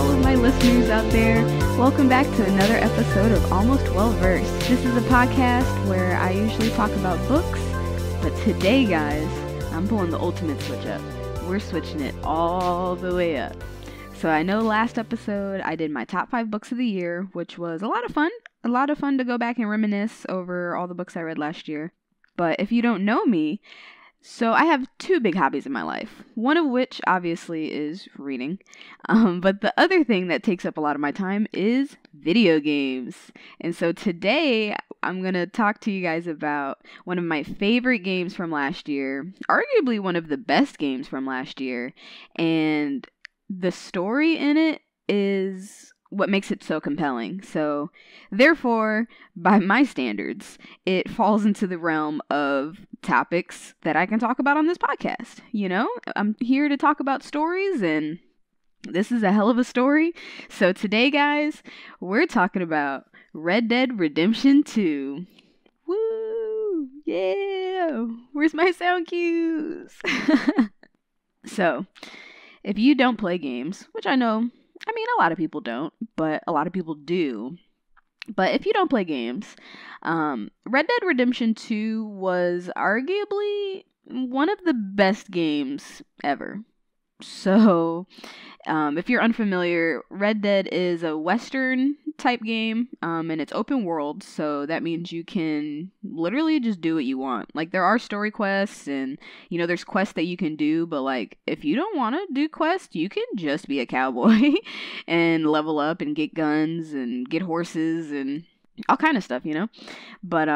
all of my listeners out there. Welcome back to another episode of Almost Well-Versed. This is a podcast where I usually talk about books, but today, guys, I'm pulling the ultimate switch up. We're switching it all the way up. So I know last episode I did my top 5 books of the year, which was a lot of fun. A lot of fun to go back and reminisce over all the books I read last year. But if you don't know me, so I have 2 big hobbies in my life, one of which obviously is reading, but the other thing that takes up a lot of my time is video games. And so today I'm going to talk to you guys about one of my favorite games from last year, arguably one of the best games from last year, and the story in it is what makes it so compelling. So therefore, by my standards, it falls into the realm of topics that I can talk about on this podcast. You know, I'm here to talk about stories, and this is a hell of a story. So today, guys, we're talking about Red Dead Redemption 2. Woo! Yeah! Where's my sound cues? So, if you don't play games, which I know, a lot of people don't, but a lot of people do. But if you don't play games, Red Dead Redemption 2 was arguably one of the best games ever. So, if you're unfamiliar, Red Dead is a Western type game, and it's open world, so that means you can literally just do what you want. Like, there are story quests, and, there's quests that you can do, but, like, if you don't want to do quests, you can just be a cowboy and level up and get guns and get horses and all kind of stuff, But,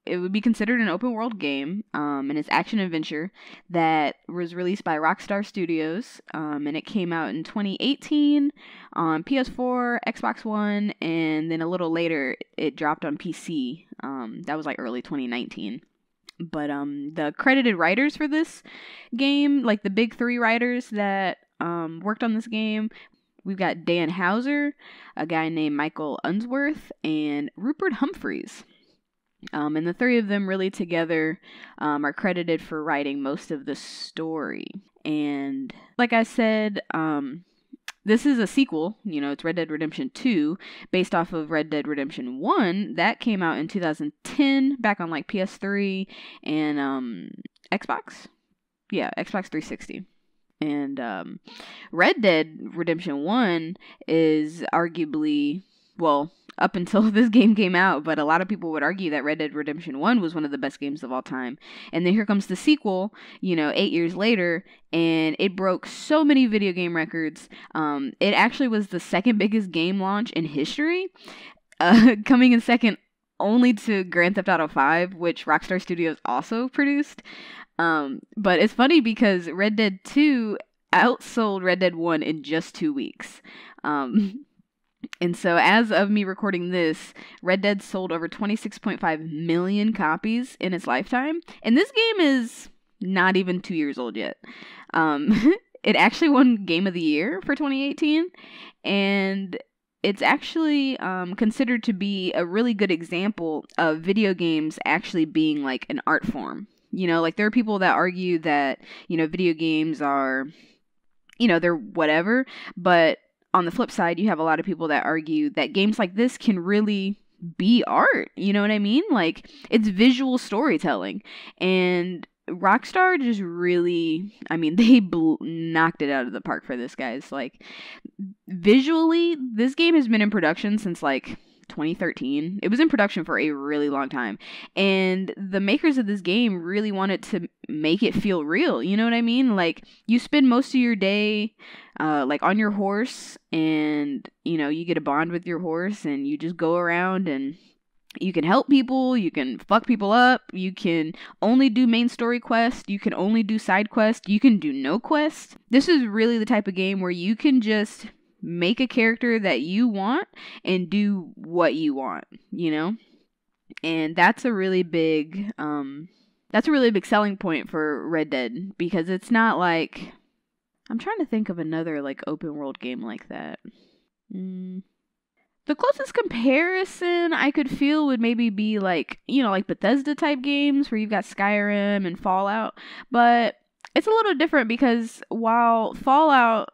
it would be considered an open world game, and it's action-adventure that was released by Rockstar Studios, and it came out in 2018 on PS4, Xbox One, and then a little later it dropped on PC. That was like early 2019. But the credited writers for this game, like the big 3 writers that worked on this game, we've got Dan Houser, a guy named Michael Unsworth, and Rupert Humphreys. And the 3 of them really together are credited for writing most of the story. And like I said, this is a sequel, it's Red Dead Redemption 2, based off of Red Dead Redemption 1. That came out in 2010, back on like PS3 and Xbox. Yeah, Xbox 360. And Red Dead Redemption 1 is arguably, well, up until this game came out, but a lot of people would argue that Red Dead Redemption 1 was one of the best games of all time. And then here comes the sequel, 8 years later, and it broke so many video game records. It actually was the second biggest game launch in history, coming in second only to Grand Theft Auto 5, which Rockstar Studios also produced. But it's funny because Red Dead 2 outsold Red Dead 1 in just 2 weeks. And so as of me recording this, Red Dead sold over 26.5 million copies in its lifetime. And this game is not even 2 years old yet. It actually won Game of the Year for 2018. And it's actually considered to be a really good example of video games actually being like an art form. Like there are people that argue that, video games are, they're whatever, but on the flip side, you have a lot of people that argue that games like this can really be art. You know what I mean? Like, it's visual storytelling. And Rockstar just really, they knocked it out of the park for this, guys. Like, visually, this game has been in production since, 2013. It was in production for a really long time. And the makers of this game really wanted to make it feel real. You know what I mean? Like, you spend most of your day on your horse, and you get a bond with your horse, and you just go around and you can help people, you can fuck people up, you can only do main story quests, you can only do side quests, you can do no quests. This is really the type of game where you can just make a character that you want and do what you want, And that's a really big selling point for Red Dead, because it's not like, I'm trying to think of another open world game like that. The closest comparison I could feel would maybe be Bethesda type games where you've got Skyrim and Fallout, but it's a little different because while Fallout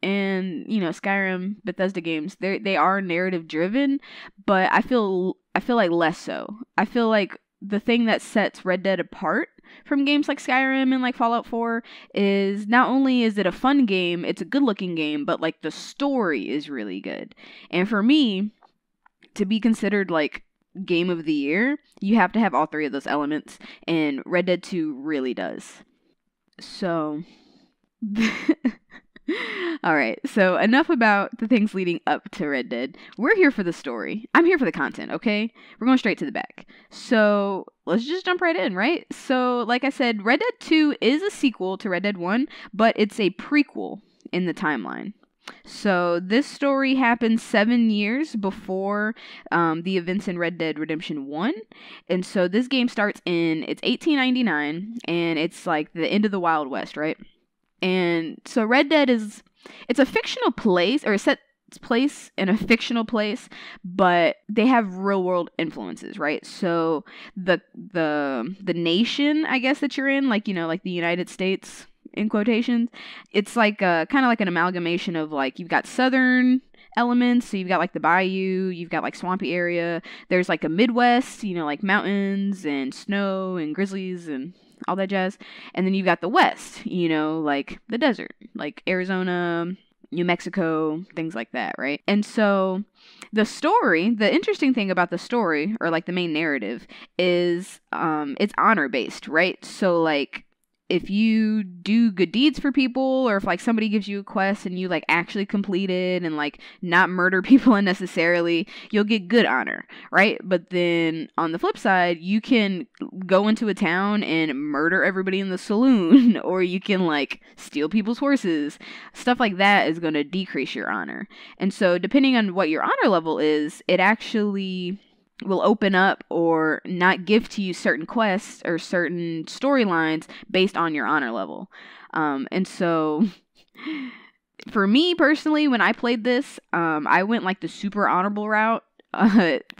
and, you know, Skyrim, Bethesda games, they are narrative driven, but I feel like less so. I feel like the thing that sets Red Dead apart from games like Skyrim and like Fallout 4 is not only is it a fun game, it's a good looking game, but like the story is really good. And for me, to be considered like game of the year, you have to have all three of those elements, and Red Dead 2 really does. So alright, so enough about the things leading up to Red Dead. We're here for the story. I'm here for the content, okay? We're going straight to the back. So let's just jump right in, right? So like I said, Red Dead 2 is a sequel to Red Dead 1, but it's a prequel in the timeline. So this story happened 7 years before the events in Red Dead Redemption 1. And so this game starts it's 1899, and it's like the end of the Wild West, right? And so Red Dead it's a fictional place, or it sets place in a fictional place, but they have real world influences, right? So the nation, I guess, that you're in, like, you know, like the United States in quotations, it's like kind of like an amalgamation of like, you've got southern elements, so you've got like the bayou, you've got like swampy area, there's like a Midwest, you know, like mountains and snow and grizzlies and all that jazz, and then you've got the West, you know, like the desert, like Arizona, New Mexico, things like that, right? And so the interesting thing about the story, or like the main narrative, is it's honor based, right? So like, if you do good deeds for people, or if like somebody gives you a quest and you like actually complete it and like not murder people unnecessarily, you'll get good honor, right? But then on the flip side, you can go into a town and murder everybody in the saloon, or you can like steal people's horses. Stuff like that is going to decrease your honor. And so depending on what your honor level is, it actually will open up or not give to you certain quests or certain storylines based on your honor level. And so for me personally, when I played this, I went like the super honorable route.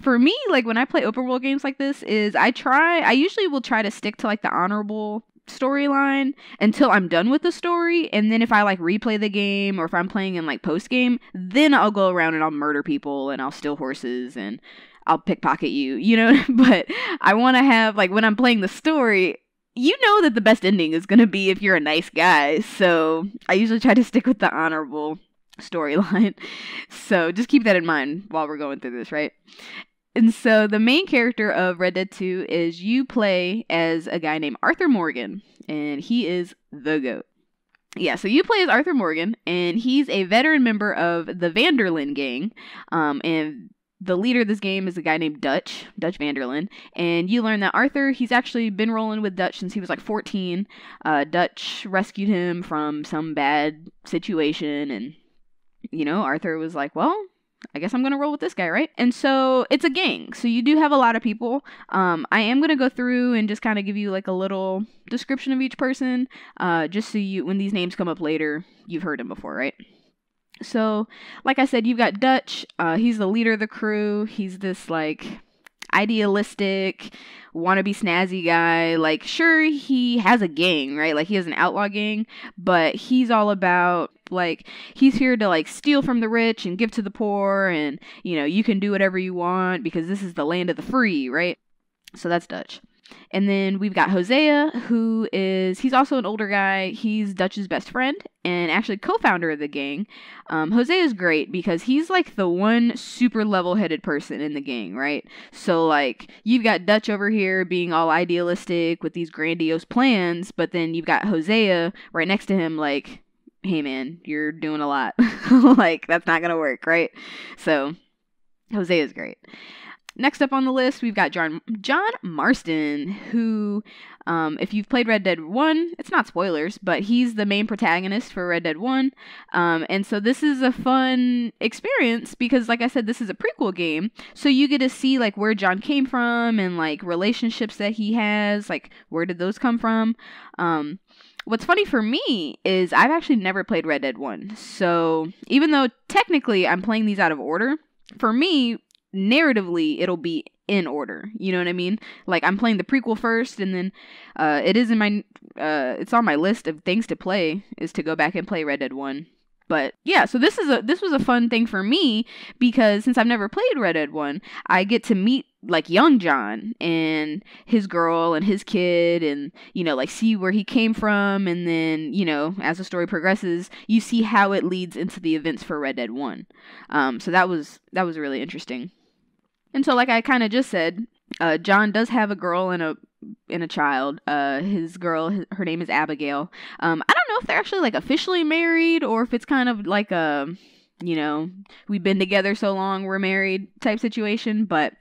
For me, like when I play open world games like this, I usually will try to stick to like the honorable storyline until I'm done with the story, and then if I like replay the game, or if I'm playing in like post game, then I'll go around and I'll murder people and I'll steal horses and I'll pickpocket you, you know. But I want to have, like, when I'm playing the story, you know that the best ending is going to be if you're a nice guy. So I usually try to stick with the honorable storyline. So just keep that in mind while we're going through this, right? And so the main character of Red Dead 2 is you play as a guy named Arthur Morgan, and he is the GOAT. Yeah, so you play as Arthur Morgan, and he's a veteran member of the Vanderlyn gang, and the leader of this game is a guy named Dutch Vanderlyn, and you learn that Arthur, he's actually been rolling with Dutch since he was like 14. Dutch rescued him from some bad situation, and, you know, Arthur was like, well, I guess I'm going to roll with this guy, right? And so it's a gang, so you do have a lot of people. I am going to go through and just kind of give you like a little description of each person, just so when these names come up later, you've heard them before, right? So, like I said, you've got Dutch. He's the leader of the crew. He's this, like, idealistic, wannabe snazzy guy. Like, sure, he has a gang, right? Like, he has an outlaw gang, but he's all about, like, he's here to, like, steal from the rich and give to the poor, and, you know, you can do whatever you want because this is the land of the free, right? So that's Dutch. And then we've got Hosea, he's also an older guy. He's Dutch's best friend and actually co-founder of the gang. Hosea is great because he's like the one super level-headed person in the gang, right? So like, you've got Dutch over here being all idealistic with these grandiose plans, but then you've got Hosea right next to him like, hey man, you're doing a lot. Like, that's not gonna work, right? So Hosea is great. Next up on the list, we've got John Marston, who, if you've played Red Dead 1, it's not spoilers, but he's the main protagonist for Red Dead 1. And so this is a fun experience because, like I said, this is a prequel game. So you get to see, like, where John came from and, like, relationships that he has. Like, where did those come from? What's funny for me is I've actually never played Red Dead 1. So even though technically I'm playing these out of order, for me, narratively, it'll be in order. You know what I mean? Like, I'm playing the prequel first, and then it's on my list of things to play is to go back and play Red Dead 1. But yeah, so this was a fun thing for me, because since I've never played Red Dead 1, I get to meet like young John and his girl and his kid, and like see where he came from, and then as the story progresses, you see how it leads into the events for Red Dead 1. So that was really interesting. And so, like I kind of just said, John does have a girl and a child. His girl, her name is Abigail. I don't know if they're actually like officially married, or if it's kind of like a, we've been together so long, we're married type situation. But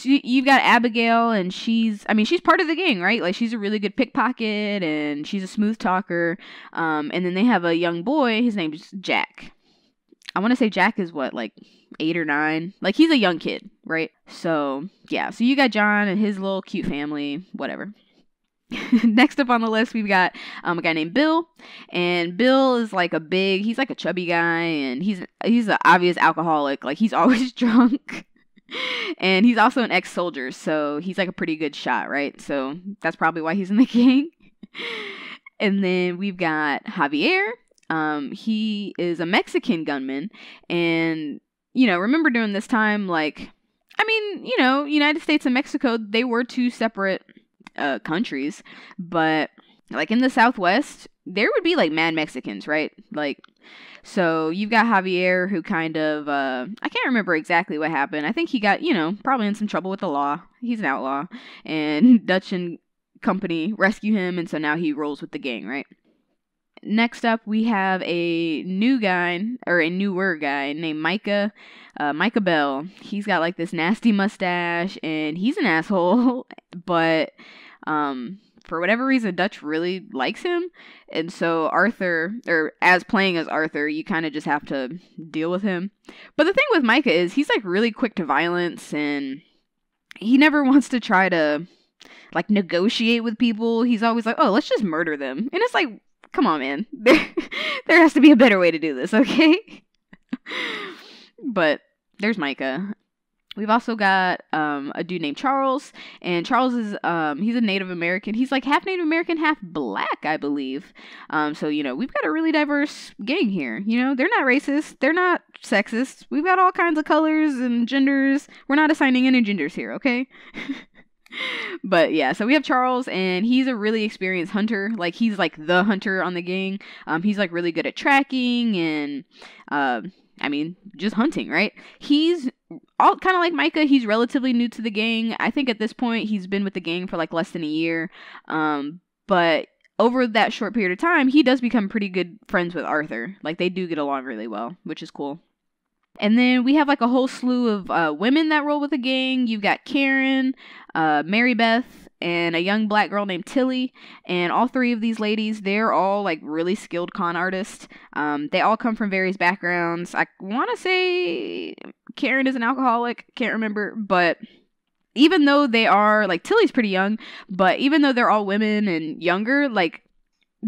you've got Abigail, and she's part of the gang, right? Like, she's a really good pickpocket, and she's a smooth talker. And then they have a young boy. His name's Jack. I want to say Jack is what, like 8 or 9. Like, he's a young kid, right? So yeah, so you got John and his little cute family, whatever. Next up on the list, we've got a guy named Bill, and Bill is like he's like a chubby guy, and he's an obvious alcoholic. Like, he's always drunk. And he's also an ex-soldier, so he's like a pretty good shot, right? So that's probably why he's in the gang. And then we've got Javier. He is a Mexican gunman, and remember during this time, like, United States and Mexico, they were two separate countries, but like in the Southwest, there would be like mad Mexicans, right? Like, so you've got Javier, who kind of I can't remember exactly what happened. I think he got probably in some trouble with the law. He's an outlaw, and Dutch and company rescue him, and so now he rolls with the gang, right? Next up, we have a newer guy named Micah Bell. He's got like this nasty mustache, and he's an asshole, but for whatever reason, Dutch really likes him, and so Arthur, or as playing as Arthur, you kind of just have to deal with him. But the thing with Micah is he's like really quick to violence, and he never wants to try to like negotiate with people. He's always like, oh, let's just murder them, and it's like, come on, man. There has to be a better way to do this, okay? But there's Micah. We've also got a dude named Charles, and Charles is he's a Native American. He's like half Native American, half black, I believe. So we've got a really diverse gang here. They're not racist, they're not sexist. We've got all kinds of colors and genders. We're not assigning any genders here, okay? But yeah, so we have Charles, and he's a really experienced hunter. Like, he's like the hunter on the gang. He's like really good at tracking and just hunting, right? He's all kind of like Micah. He's relatively new to the gang. I think at this point he's been with the gang for like less than a year. But over that short period of time, he does become pretty good friends with Arthur. Like, they do get along really well, which is cool. And then we have like a whole slew of women that roll with the gang. You've got Karen, Mary Beth, and a young black girl named Tilly. And all three of these ladies, they're all like really skilled con artists. They all come from various backgrounds. I want to say Karen is an alcoholic. Can't remember. But even though they are, like, Tilly's pretty young, but even though they're all women and younger, like,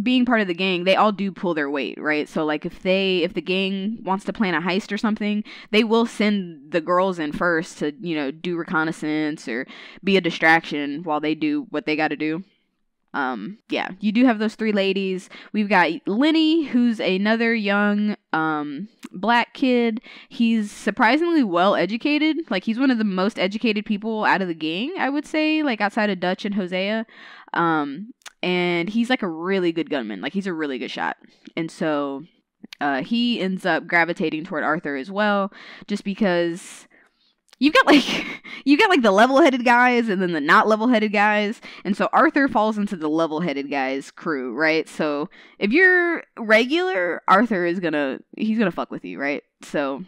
being part of the gang, they all do pull their weight, right? So like if the gang wants to plan a heist or something, they will send the girls in first to, do reconnaissance or be a distraction while they do what they got to do. Yeah, you do have those three ladies. We've got Lenny, who's another young black kid. He's surprisingly well educated. Like, he's one of the most educated people out of the gang, I would say, like outside of Dutch and Hosea. And he's like a really good gunman. Like, he's a really good shot. And so he ends up gravitating toward Arthur as well, just because you've got like the level-headed guys and then the not level-headed guys. And so Arthur falls into the level-headed guys crew, right? So if you're regular, Arthur he's gonna fuck with you, right? So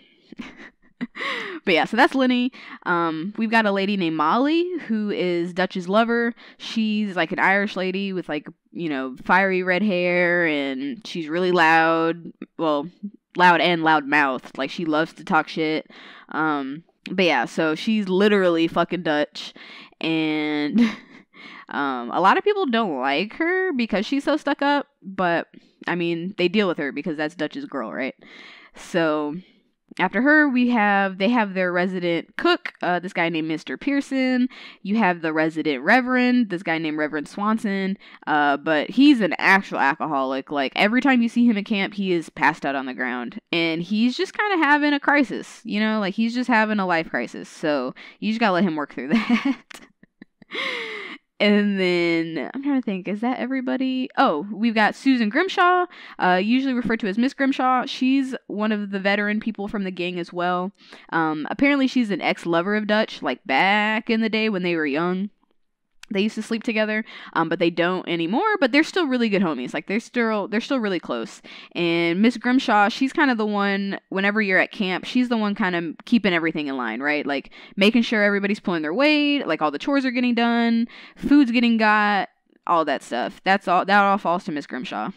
but yeah, so that's Lenny. We've got a lady named Molly, who is Dutch's lover. She's like an Irish lady with like, fiery red hair, and she's really loud. Well, loud and loud-mouthed. Like, she loves to talk shit. But yeah, so she's literally fucking Dutch, and a lot of people don't like her because she's so stuck up, but I mean, they deal with her because that's Dutch's girl, right? So After her, they have their resident cook, this guy named Mr. Pearson. You have the resident reverend, this guy named Reverend Swanson, but he's an actual alcoholic. Like, every time you see him in camp, he is passed out on the ground, and he's just kind of having a crisis, you know, like, he's just having a life crisis, so you just gotta let him work through that. And then, I'm trying to think, is that everybody? Oh, we've got Susan Grimshaw, usually referred to as Miss Grimshaw. She's one of the veteran people from the gang as well. Apparently she's an ex-lover of Dutch, like back in the day when they were young. They used to sleep together, but they don't anymore, but they're still really good homies. Like, they're still really close. And Miss Grimshaw, she's kind of the one, whenever you're at camp, she's the one kind of keeping everything in line, right? Like, making sure everybody's pulling their weight, like, all the chores are getting done, food's getting got, all that stuff. That all falls to Miss Grimshaw.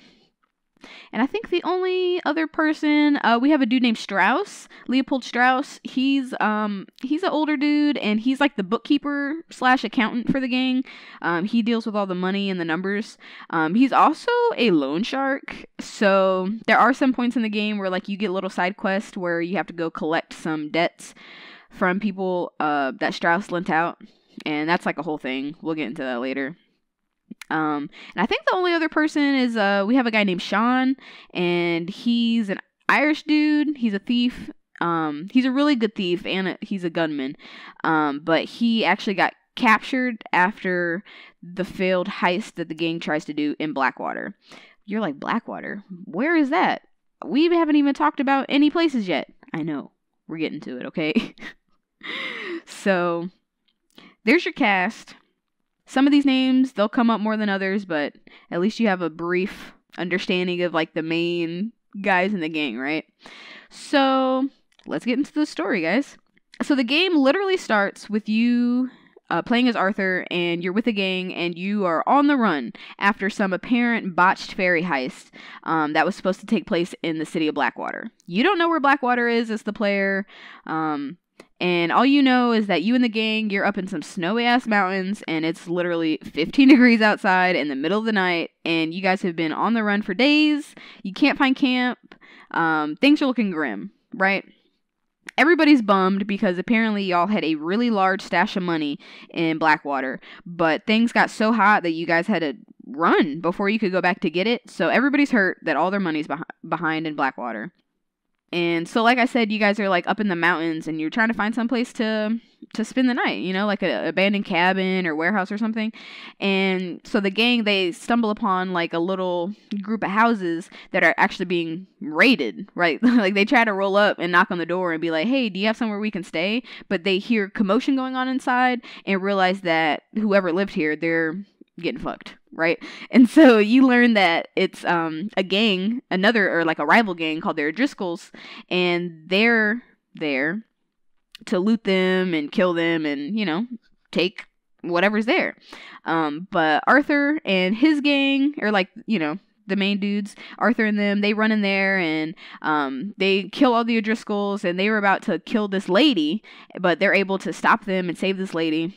And I think the only other person, we have a dude named Strauss, Leopold Strauss. He's an older dude, and he's like the bookkeeper / accountant for the gang. He deals with all the money and the numbers. He's also a loan shark. So there are some points in the game where, like, you get little side quests where you have to go collect some debts from people that Strauss lent out. And that's like a whole thing. We'll get into that later. And I think the only other person is, we have a guy named Sean, and he's an Irish dude. He's a thief. He's a really good thief, and he's a gunman. But he actually got captured after the failed heist that the gang tries to do in Blackwater. You're like, Blackwater? Where is that? We haven't even talked about any places yet. I know. We're getting to it, okay? So, there's your cast. Some of these names, they'll come up more than others, but at least you have a brief understanding of, like, the main guys in the gang, right? So, let's get into the story, guys. So the game literally starts with you playing as Arthur, and you're with a gang, and you are on the run after some apparent botched ferry heist that was supposed to take place in the city of Blackwater. You don't know where Blackwater is as the player, and all you know is that you and the gang, you're up in some snowy-ass mountains, and it's literally 15 degrees outside in the middle of the night, and you guys have been on the run for days. You can't find camp. Things are looking grim, right? Everybody's bummed because apparently y'all had a really large stash of money in Blackwater, but things got so hot that you guys had to run before you could go back to get it, so everybody's hurt that all their money's behind in Blackwater. And so, like I said, you guys are, like, up in the mountains, and you're trying to find some place to spend the night, you know, like an abandoned cabin or warehouse or something. And so the gang, they stumble upon, like, a little group of houses that are actually being raided, right? Like, they try to roll up and knock on the door and be like, hey, do you have somewhere we can stay? But they hear commotion going on inside and realize that whoever lived here, they're getting fucked, right? And so you learn that it's a gang, or like a rival gang called the O'Driscolls, and they're there to loot them and kill them and, you know, take whatever's there. But Arthur and his gang, or, like, you know, the main dudes, Arthur and them, they run in there and they kill all the O'Driscolls, and they were about to kill this lady, but they're able to stop them and save this lady.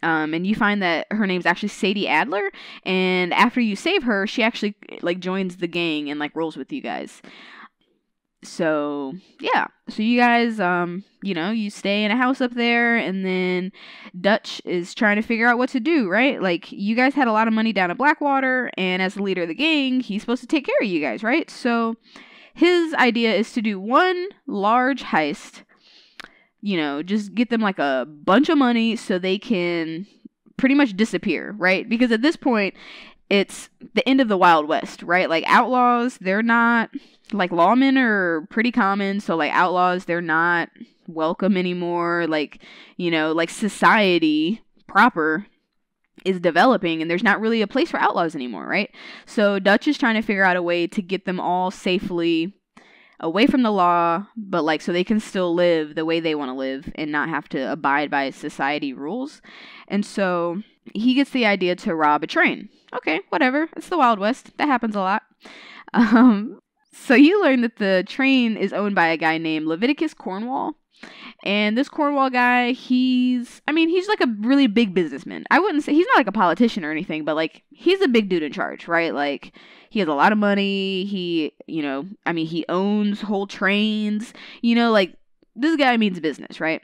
And you find that her name's actually Sadie Adler, and after you save her, she actually, like, joins the gang and, like, rolls with you guys. So, yeah. So you guys, you know, you stay in a house up there, and then Dutch is trying to figure out what to do, right? Like, you guys had a lot of money down at Blackwater, and as the leader of the gang, he's supposed to take care of you guys, right? So his idea is to do one large heist, you know, just get them, like, a bunch of money so they can pretty much disappear, right? Because at this point, it's the end of the Wild West, right? Like, outlaws, they're not, like, lawmen are pretty common, so, like, outlaws, they're not welcome anymore. Like, you know, like, society proper is developing, and there's not really a place for outlaws anymore, right? So Dutch is trying to figure out a way to get them all safely away from the law, but, like, so they can still live the way they want to live and not have to abide by society rules. And so he gets the idea to rob a train. Okay, whatever. It's the Wild West. That happens a lot. So you learn that the train is owned by a guy named Leviticus Cornwall. And this Cornwall guy, he's like a really big businessman. I wouldn't say he's not like a politician or anything, but like he's a big dude in charge, right? Like he has a lot of money. He owns whole trains, like this guy means business, right?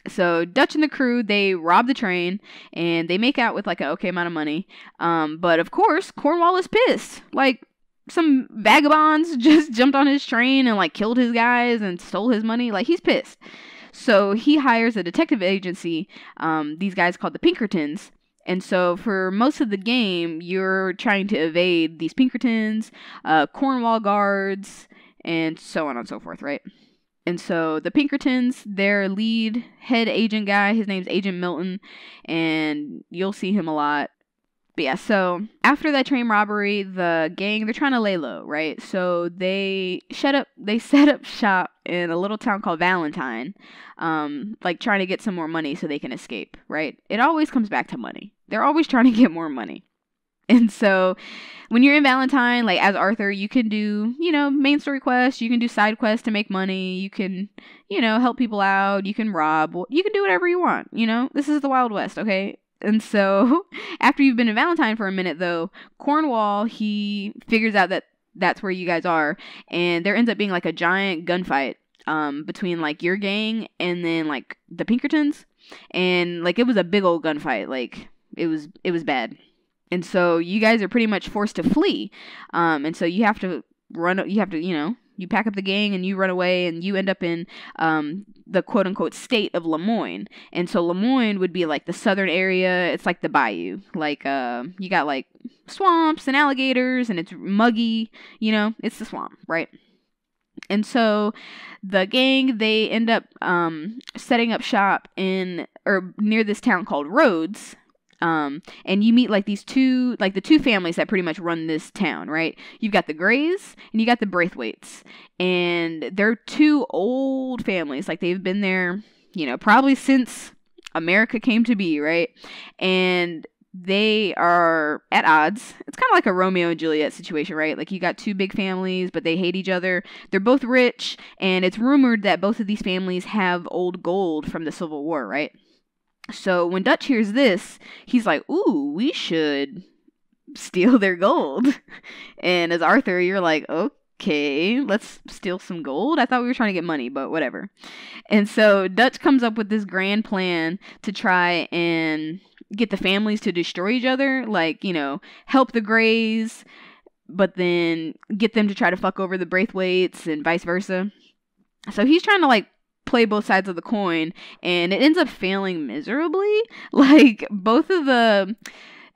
So Dutch and the crew, they rob the train and they make out with like an okay amount of money. But of course, Cornwall is pissed. Like some vagabonds just jumped on his train and like killed his guys and stole his money. Like he's pissed. So he hires a detective agency, these guys called the Pinkertons. And so for most of the game, you're trying to evade these Pinkertons, Cornwall guards, and so on and so forth, right? And so the Pinkertons, their lead head agent guy, his name's Agent Milton, and you'll see him a lot. But yeah, so after that train robbery, the gang, they're trying to lay low, right? So they set up shop in a little town called Valentine, like trying to get some more money so they can escape, right? It always comes back to money. They're always trying to get more money. And so when you're in Valentine, like as Arthur, you can do, main story quests, you can do side quests to make money, you can, help people out, you can rob, you can do whatever you want, This is the Wild West, okay? And so after you've been in Valentine for a minute, though, Cornwall, he figures out that that's where you guys are, and there ends up being like a giant gunfight between like your gang and then like the Pinkertons, and like it was a big old gunfight, like it was bad. And so you guys are pretty much forced to flee. And so you have to, you pack up the gang and you run away and you end up in the quote unquote state of Lemoyne. And so Lemoyne would be like the southern area. It's like the bayou. Like, you got like swamps and alligators and it's muggy, it's the swamp, right? And so the gang, they end up setting up shop near this town called Rhodes. And you meet like the two families that pretty much run this town, right? You've got the Grays and you got the Braithwaites, and they're two old families. Like they've been there, probably since America came to be, right? And they are at odds. It's kind of like a Romeo and Juliet situation, right? Like you got two big families, but they hate each other. They're both rich, and it's rumored that both of these families have old gold from the Civil War, right? So when Dutch hears this, he's like, ooh, we should steal their gold. And as Arthur, you're like, okay, let's steal some gold. I thought we were trying to get money, but whatever. And so Dutch comes up with this grand plan to try and get the families to destroy each other. Like, help the Grays, but then get them to try to fuck over the Braithwaites and vice versa. So he's trying to like play both sides of the coin, and it ends up failing miserably. Like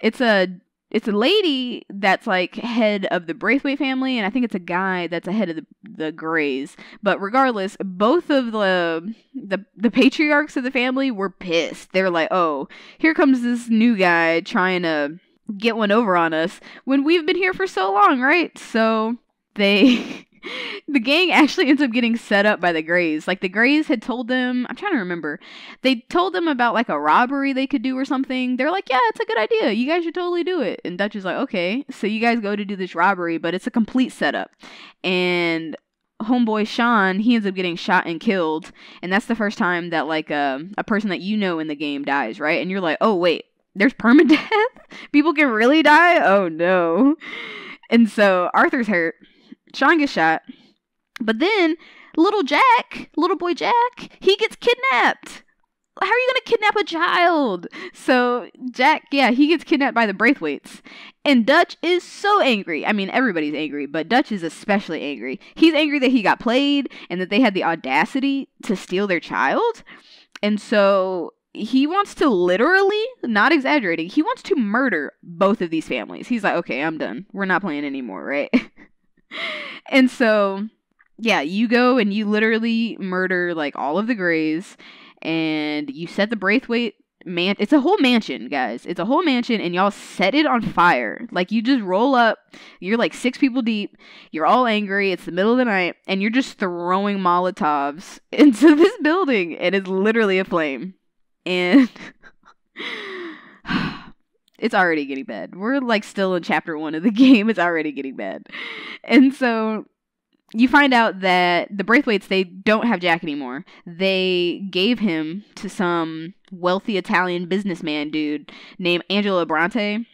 it's a lady that's like head of the Braithwaite family, and I think it's a guy that's a head of the Grays. But regardless, both of the patriarchs of the family were pissed. They're like, oh, here comes this new guy trying to get one over on us when we've been here for so long, right? So the gang actually ends up getting set up by the Grays. Like the Grays had told them, I'm trying to remember, they told them about like a robbery they could do or something. They're like, yeah, it's a good idea. You guys should totally do it. And Dutch is like, okay. So you guys go to do this robbery, but it's a complete setup. And homeboy Sean, he ends up getting shot and killed. And that's the first time that like a person that in the game dies, right? And you're like, oh wait, there's permadeath? People can really die? Oh no. And so Arthur's hurt. Sean gets shot. But then little boy Jack, he gets kidnapped. How are you going to kidnap a child? So Jack, yeah, he gets kidnapped by the Braithwaites. And Dutch is so angry. I mean, everybody's angry, but Dutch is especially angry. He's angry that he got played and that they had the audacity to steal their child. And so he wants to literally, not exaggerating, he wants to murder both of these families. He's like, okay, I'm done. We're not playing anymore, right? And so, yeah, you go and you literally murder like all of the Grays, and you set the Braithwaite it's a whole mansion, guys. It's a whole mansion, and y'all set it on fire. Like, you just roll up, you're like 6 people deep, you're all angry, it's the middle of the night, and you're just throwing Molotovs into this building, and it's literally aflame. And it's already getting bad. We're like still in chapter 1 of the game. It's already getting bad. And so you find out that the Braithwaites, they don't have Jack anymore. They gave him to some wealthy Italian businessman dude named Angelo Bronte.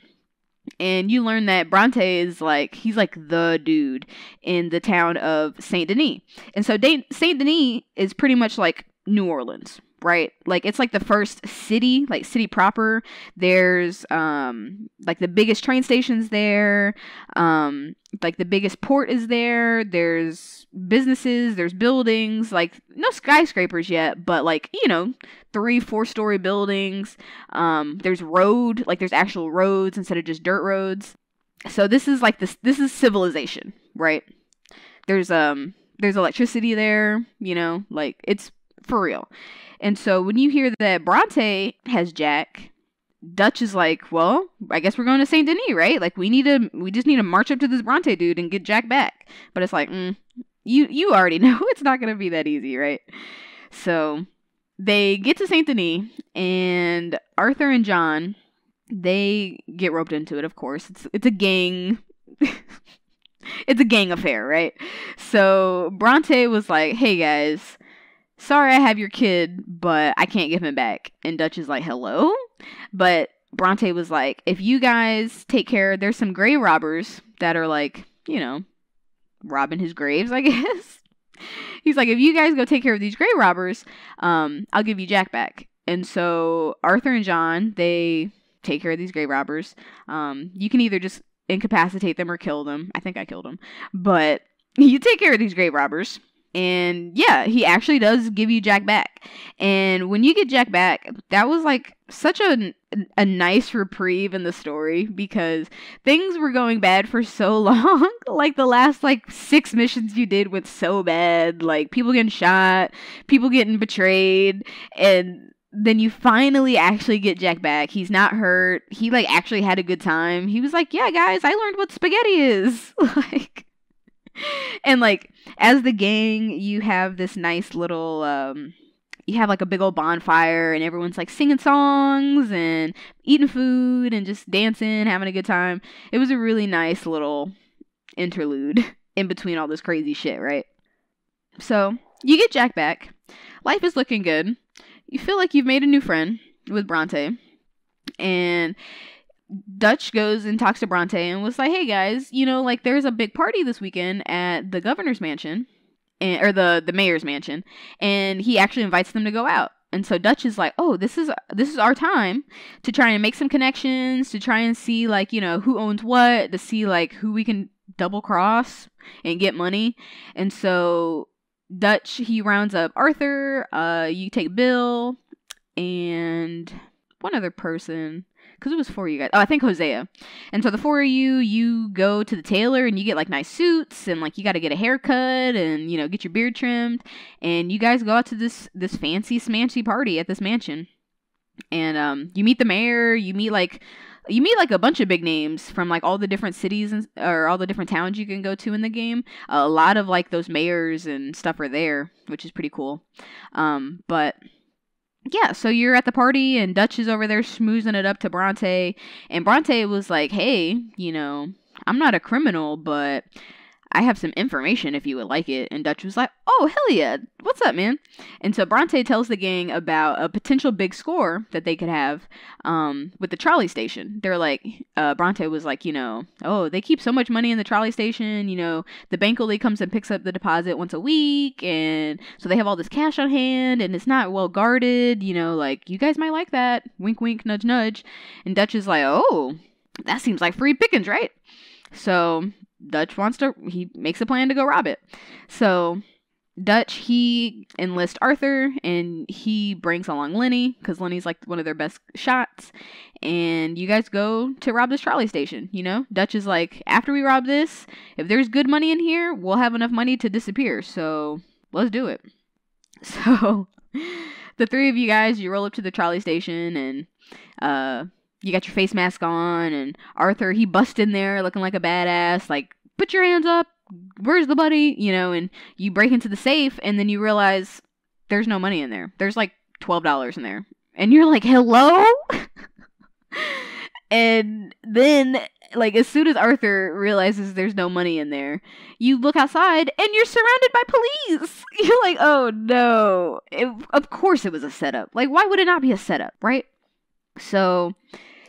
And you learn that Bronte is like, he's like the dude in the town of Saint Denis. And so Saint Denis is pretty much like New Orleans, right? Like, it's like the first city, like city proper. There's like the biggest train stations there. Like the biggest port is there. There's businesses, there's buildings, like no skyscrapers yet, but like, you know, 3-4 story buildings. There's road, like there's actual roads instead of just dirt roads. So this is like this is civilization, right? There's electricity there, you know, like it's for real. And so when you hear that Bronte has Jack, Dutch is like, well, I guess we're going to Saint Denis, right? Like we just need to march up to this Bronte dude and get Jack back. But it's like, you already know it's not going to be that easy, right? So they get to Saint Denis, and Arthur and John, they get roped into it, of course. It's a gang. It's a gang affair, right? So Bronte was like, hey guys, sorry I have your kid, but I can't give him back. And Dutch is like, hello? But Bronte was like, if you guys take care, there's some grave robbers that are like, you know, robbing his graves, I guess. He's like, if you guys go take care of these grave robbers, I'll give you Jack back. And so Arthur and John, they take care of these grave robbers. You can either just incapacitate them or kill them. I think I killed them. But you take care of these grave robbers. And yeah, he actually does give you Jack back. And when you get Jack back, that was like such a nice reprieve in the story, because things were going bad for so long. Like the last like 6 missions you did went so bad. Like people getting shot, people getting betrayed, and then you finally actually get Jack back. He's not hurt. He like actually had a good time. He was like, yeah guys, I learned what spaghetti is. Like, and like as the gang, you have this nice little you have like a big old bonfire, and everyone's like singing songs and eating food and just dancing, having a good time. It was a really nice little interlude in between all this crazy shit, right? So you get Jack back. Life is looking good. You feel like you've made a new friend with Bronte. And Dutch goes and talks to Bronte and was like, hey guys, you know, like there's a big party this weekend at the governor's mansion, or the mayor's mansion, and he actually invites them to go out. And so Dutch is like, oh, this is our time to try and make some connections, to try and see like, you know, who owns what, to see like who we can double cross and get money. And so Dutch, he rounds up Arthur, you take Bill, and one other person, because it was 4 of you guys. Oh, I think Hosea. And so the 4 of you go to the tailor, and you get like nice suits, and like you got to get a haircut, and you know, get your beard trimmed, and you guys go out to this fancy smancy party at this mansion. And you meet the mayor, you meet like a bunch of big names from like all the different cities or all the different towns you can go to in the game. A lot of like those mayors and stuff are there, which is pretty cool. But yeah, so you're at the party, and Dutch is over there schmoozing it up to Bronte, and Bronte was like, hey, you know, I'm not a criminal, but I have some information if you would like it. And Dutch was like, oh, hell yeah, what's up, man? And so Bronte tells the gang about a potential big score that they could have with the trolley station. They're like, Bronte was like, you know, oh, they keep so much money in the trolley station, you know, the bank only comes and picks up the deposit once a week, and so they have all this cash on hand, and it's not well guarded, you know, like, you guys might like that, wink wink, nudge nudge. And Dutch is like, oh, that seems like free pickings, right? So Dutch he makes a plan to go rob it. So Dutch, he enlists Arthur, and he brings along Lenny, because Lenny's like one of their best shots, and you guys go to rob this trolley station, you know? Dutch is like, after we rob this, if there's good money in here, we'll have enough money to disappear, so let's do it. So the 3 of you guys, you roll up to the trolley station, and you got your face mask on, and Arthur, he busts in there looking like a badass, like, put your hands up, where's the money, you know, and you break into the safe, and then you realize there's no money in there. There's like $12 in there. And you're like, hello? And then Like, as soon as Arthur realizes there's no money in there, you look outside and you're surrounded by police. You're like, oh no. Of course it was a setup. Like, why would it not be a setup, right? So,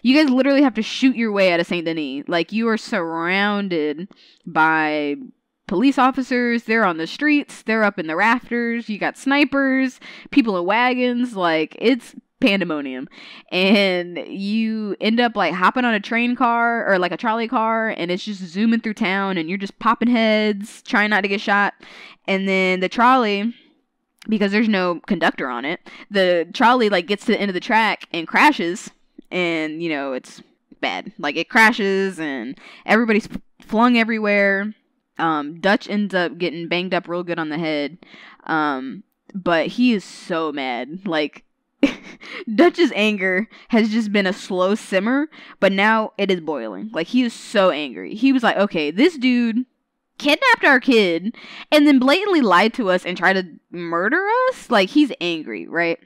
you guys literally have to shoot your way out of Saint Denis. Like, you are surrounded by police officers. They're on the streets. They're up in the rafters. You got snipers, people in wagons. Like, it's pandemonium. And you end up like hopping on a train car or like a trolley car, and it's just zooming through town, and you're just popping heads, trying not to get shot. And then the trolley, because there's no conductor on it, the trolley like gets to the end of the track and crashes, and you know, it's bad. Like, it crashes and everybody's flung everywhere. Dutch ends up getting banged up real good on the head. But he is so mad. Like, Dutch's anger has just been a slow simmer, but now it is boiling. Like, he is so angry. He was like, okay, this dude kidnapped our kid and then blatantly lied to us and tried to murder us. Like, he's angry, right?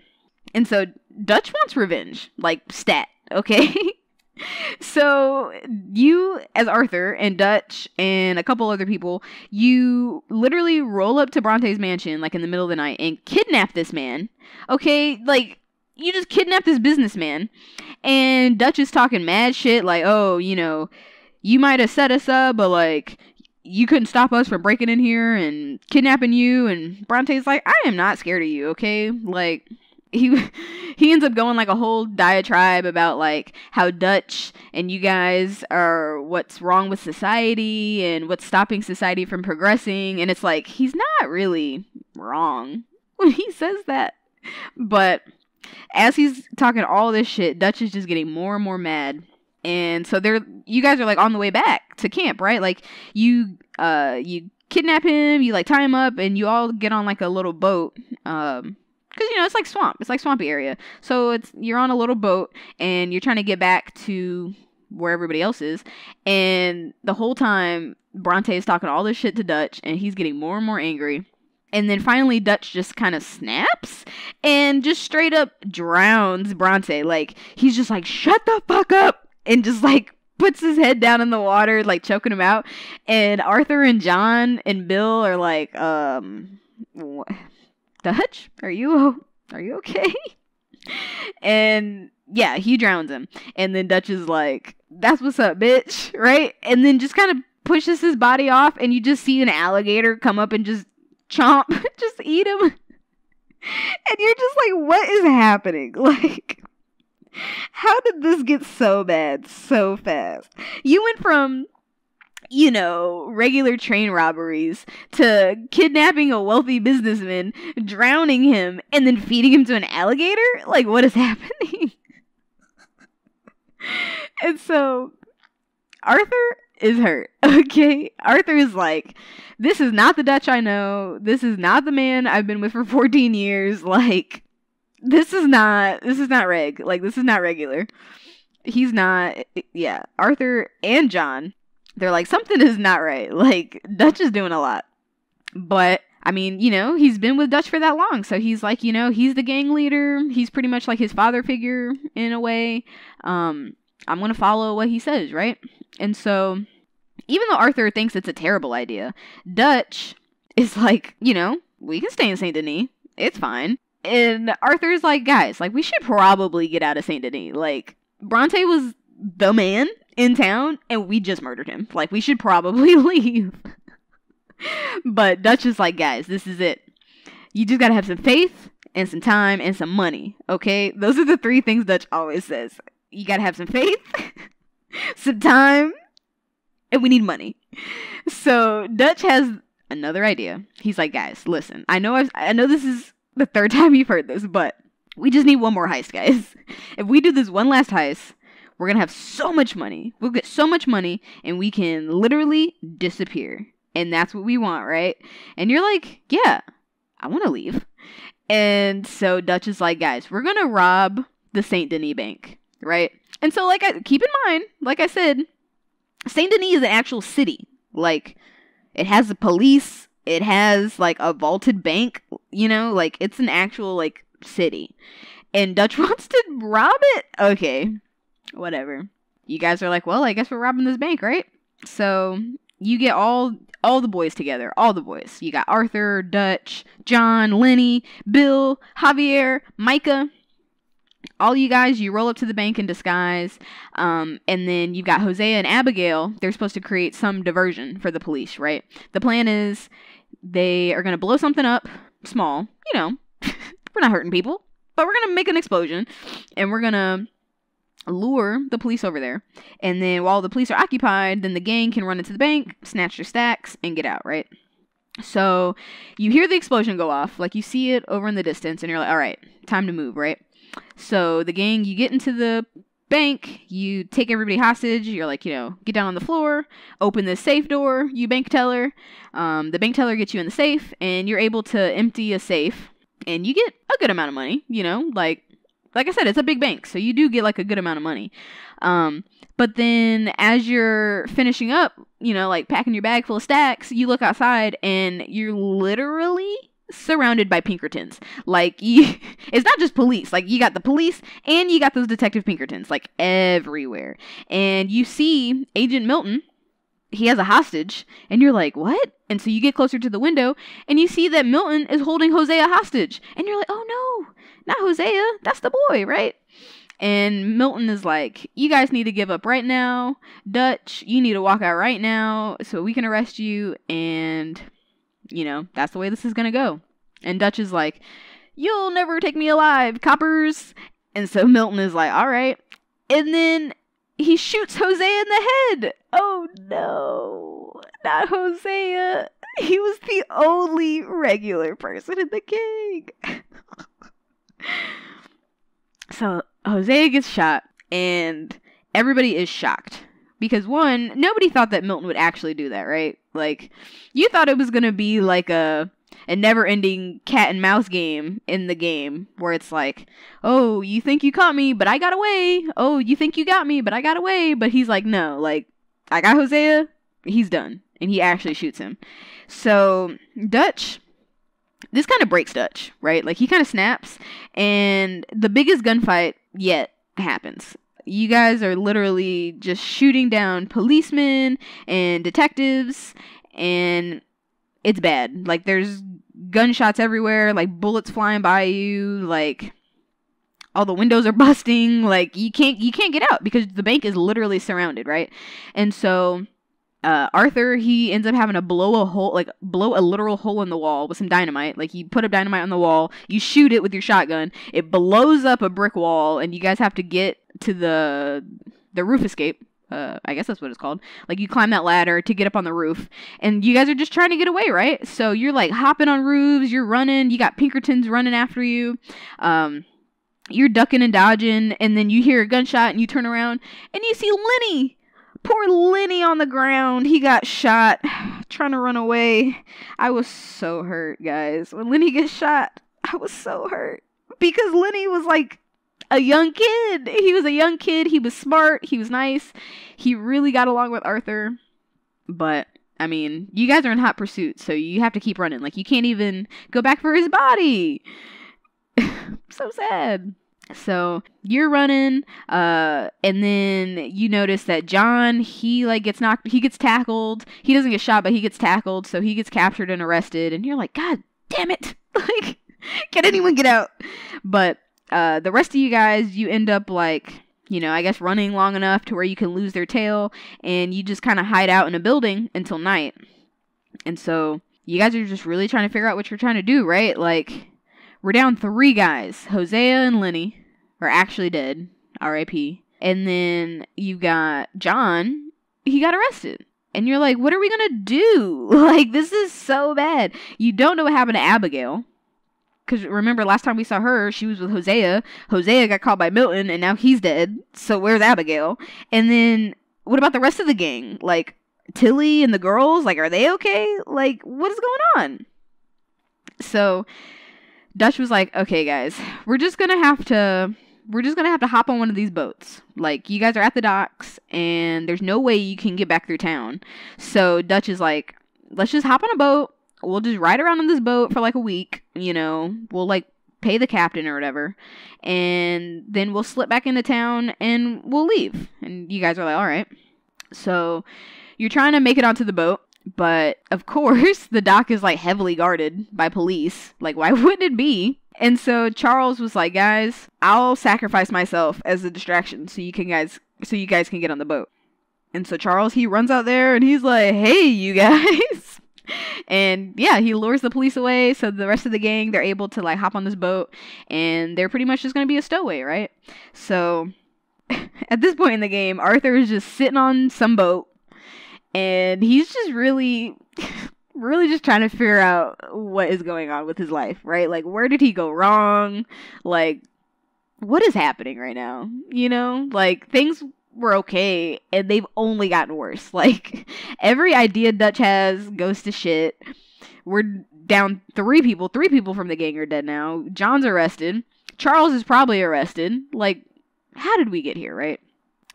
And so Dutch wants revenge, like, stat, okay? So you, as Arthur and Dutch and a couple other people, you literally roll up to Bronte's mansion like in the middle of the night and kidnap this man. Okay, like, you just kidnap this businessman, and Dutch is talking mad shit like, oh, you know, you might have set us up, but like, you couldn't stop us from breaking in here and kidnapping you. And Bronte's like, I am not scared of you, okay? Like, he ends up going like a whole diatribe about like how Dutch and you guys are what's wrong with society and what's stopping society from progressing. And it's like, he's not really wrong when he says that. But as he's talking all this shit, Dutch is just getting more and more mad. And so you guys are like on the way back to camp, right? Like, you kidnap him, you like tie him up, and you all get on like a little boat. Because, you know, it's like swamp. It's like swampy area. So you're on a little boat and you're trying to get back to where everybody else is. And the whole time, Bronte is talking all this shit to Dutch, and he's getting more and more angry. And then finally, Dutch just kind of snaps and just straight up drowns Bronte. Like, he's just like, shut the fuck up, and just like puts his head down in the water, like choking him out. And Arthur and John and Bill are like, what? Dutch, are you okay? And yeah, he drowns him. And then Dutch is like, that's what's up, bitch, right? And then just kind of pushes his body off, and you just see an alligator come up and just chomp, just eat him. And you're just like, what is happening? Like, how did this get so bad so fast? You went from, you know, regular train robberies to kidnapping a wealthy businessman, drowning him, and then feeding him to an alligator? Like, what is happening? And so Arthur is hurt, okay? Arthur is like, this is not the Dutch I know. This is not the man I've been with for 14 years. Like, this is not reg. Like, this is not regular. He's not, yeah. Arthur and John, they're like, something is not right. Like, Dutch is doing a lot. But, I mean, you know, he's been with Dutch for that long. So he's like, you know, he's the gang leader. He's pretty much like his father figure in a way. I'm going to follow what he says, right? And so, even though Arthur thinks it's a terrible idea, Dutch is like, you know, we can stay in Saint Denis. It's fine. And Arthur's like, guys, like, we should probably get out of Saint Denis. Like, Bronte was the man in town, and we just murdered him. Like, we should probably leave. But Dutch is like, guys, this is it. You just gotta have some faith and some time and some money, okay? Those are the three things Dutch always says. You gotta have some faith, some time, and we need money. So Dutch has another idea. He's like, guys, listen, I know this is the third time you've heard this, but we just need one more heist, guys. If we do this one last heist, we're gonna have so much money. We'll get so much money, and we can literally disappear. And that's what we want, right? And you're like, yeah, I want to leave. And so Dutch is like, guys, we're gonna rob the Saint Denis Bank, right? And so, keep in mind, like I said, Saint Denis is an actual city. Like, it has the police. It has, like, a vaulted bank, you know? Like, it's an actual, like, city. And Dutch wants to rob it? Okay. Whatever. you guys are like, well, I guess we're robbing this bank, right? So you get all the boys together, all the boys. You got Arthur, Dutch, John, Lenny, Bill, Javier, Micah. All you guys, you roll up to the bank in disguise, and then you've got Hosea and Abigail. They're supposed to create some diversion for the police, right? The plan is they are going to blow something up, small, we're not hurting people, but we're going to make an explosion, and we're going to lure the police over there. And then while the police are occupied, then the gang can run into the bank, snatch their stacks, and get out, right? So you hear the explosion go off, like you see it over in the distance, and you're like, all right, time to move, right? So the gang, you get into the bank, you take everybody hostage, you're like, get down on the floor, open this safe door, you bank teller. The bank teller gets you in the safe, and you're able to empty a safe, and you get a good amount of money, like I said, it's a big bank, so you do get like a good amount of money. But then as you're finishing up, like packing your bag full of stacks, you look outside and you're literally surrounded by Pinkertons. Like, it's not just police. Like, you got the police and you got those Detective Pinkertons, like, everywhere. And you see Agent Milton. He has a hostage, and you're like, what? And so you get closer to the window, and you see that Milton is holding Hosea hostage. And you're like, oh no, not Hosea. That's the boy, right? And Milton is like, you guys need to give up right now. Dutch, you need to walk out right now so we can arrest you. And that's the way this is going to go. And Dutch is like, you'll never take me alive, coppers. And so Milton is like, all right. And then he shoots Hosea in the head. Oh no, not Hosea. He was the only regular person in the gang. So Hosea gets shot, and everybody is shocked. Because one, nobody thought that Milton would actually do that, right? Like, you thought it was going to be like a never-ending cat and mouse game in the game, where it's like, oh, you think you caught me, but I got away. Oh, you think you got me, but I got away. But he's like, no, like, I got Hosea, he's done. And he actually shoots him. So, Dutch, this kind of breaks Dutch, right? Like, he kind of snaps, and the biggest gunfight yet happens. You guys are literally just shooting down policemen and detectives, and it's bad. Like, there's gunshots everywhere, like bullets flying by you, like all the windows are busting, like you can't get out because the bank is literally surrounded, right? And so Arthur, he ends up having to blow a literal hole in the wall with some dynamite. Like, you put up dynamite on the wall, you shoot it with your shotgun, it blows up a brick wall, and you guys have to get to the roof escape. I guess that's what it's called. Like, you climb that ladder to get up on the roof, and you guys are just trying to get away, right? So you're like hopping on roofs, you're running, you got Pinkertons running after you, you're ducking and dodging, and then you hear a gunshot, and you turn around, and you see Lenny. Poor Lenny on the ground. He got shot trying to run away. I was so hurt, guys. When Lenny gets shot, I was so hurt. Because Lenny was like a young kid. He was a young kid. He was smart. He was nice. He really got along with Arthur. But, I mean, you guys are in hot pursuit, so you have to keep running. Like, you can't even go back for his body. So sad. So you're running, and then you notice that John, he gets tackled. He doesn't get shot, but he gets tackled, so he gets captured and arrested, and you're like, God damn it. Like, can anyone get out? But, the rest of you guys, you end up like, I guess running long enough to where you can lose their tail, and you just kind of hide out in a building until night. And so you guys are just really trying to figure out what you're trying to do, right? Like, we're down 3 guys. Hosea and Lenny are actually dead. R.I.P. And then you got John. He got arrested. And you're like, what are we going to do? Like, this is so bad. You don't know what happened to Abigail. Because remember, last time we saw her, she was with Hosea. Hosea got caught by Milton, and now he's dead. So where's Abigail? And then, what about the rest of the gang? Like, Tilly and the girls? Like, are they okay? Like, what is going on? So Dutch was like, okay, guys, we're just gonna have to hop on one of these boats. Like, you guys are at the docks, and there's no way you can get back through town. So Dutch is like, let's just hop on a boat. We'll just ride around on this boat for like a week. We'll like pay the captain or whatever, and then we'll slip back into town and we'll leave. And you guys are like, all right. So you're trying to make it onto the boat, but of course the dock is like heavily guarded by police. Like, why wouldn't it be? And so Charles was like, guys, I'll sacrifice myself as a distraction so you guys can get on the boat. And so Charles, he runs out there and he's like, hey, you guys. And yeah, he lures the police away. So the rest of the gang, they're able to like hop on this boat and they're pretty much just going to be a stowaway, right? So at this point in the game, Arthur is just sitting on some boat and he's just really just trying to figure out what is going on with his life, right? Like, where did he go wrong? Like, what is happening right now? You know, like, things were okay and they've only gotten worse. Like, every idea Dutch has goes to shit. We're down 3 people. 3 people from the gang are dead now. John's arrested. Charles is probably arrested. Like, how did we get here, right?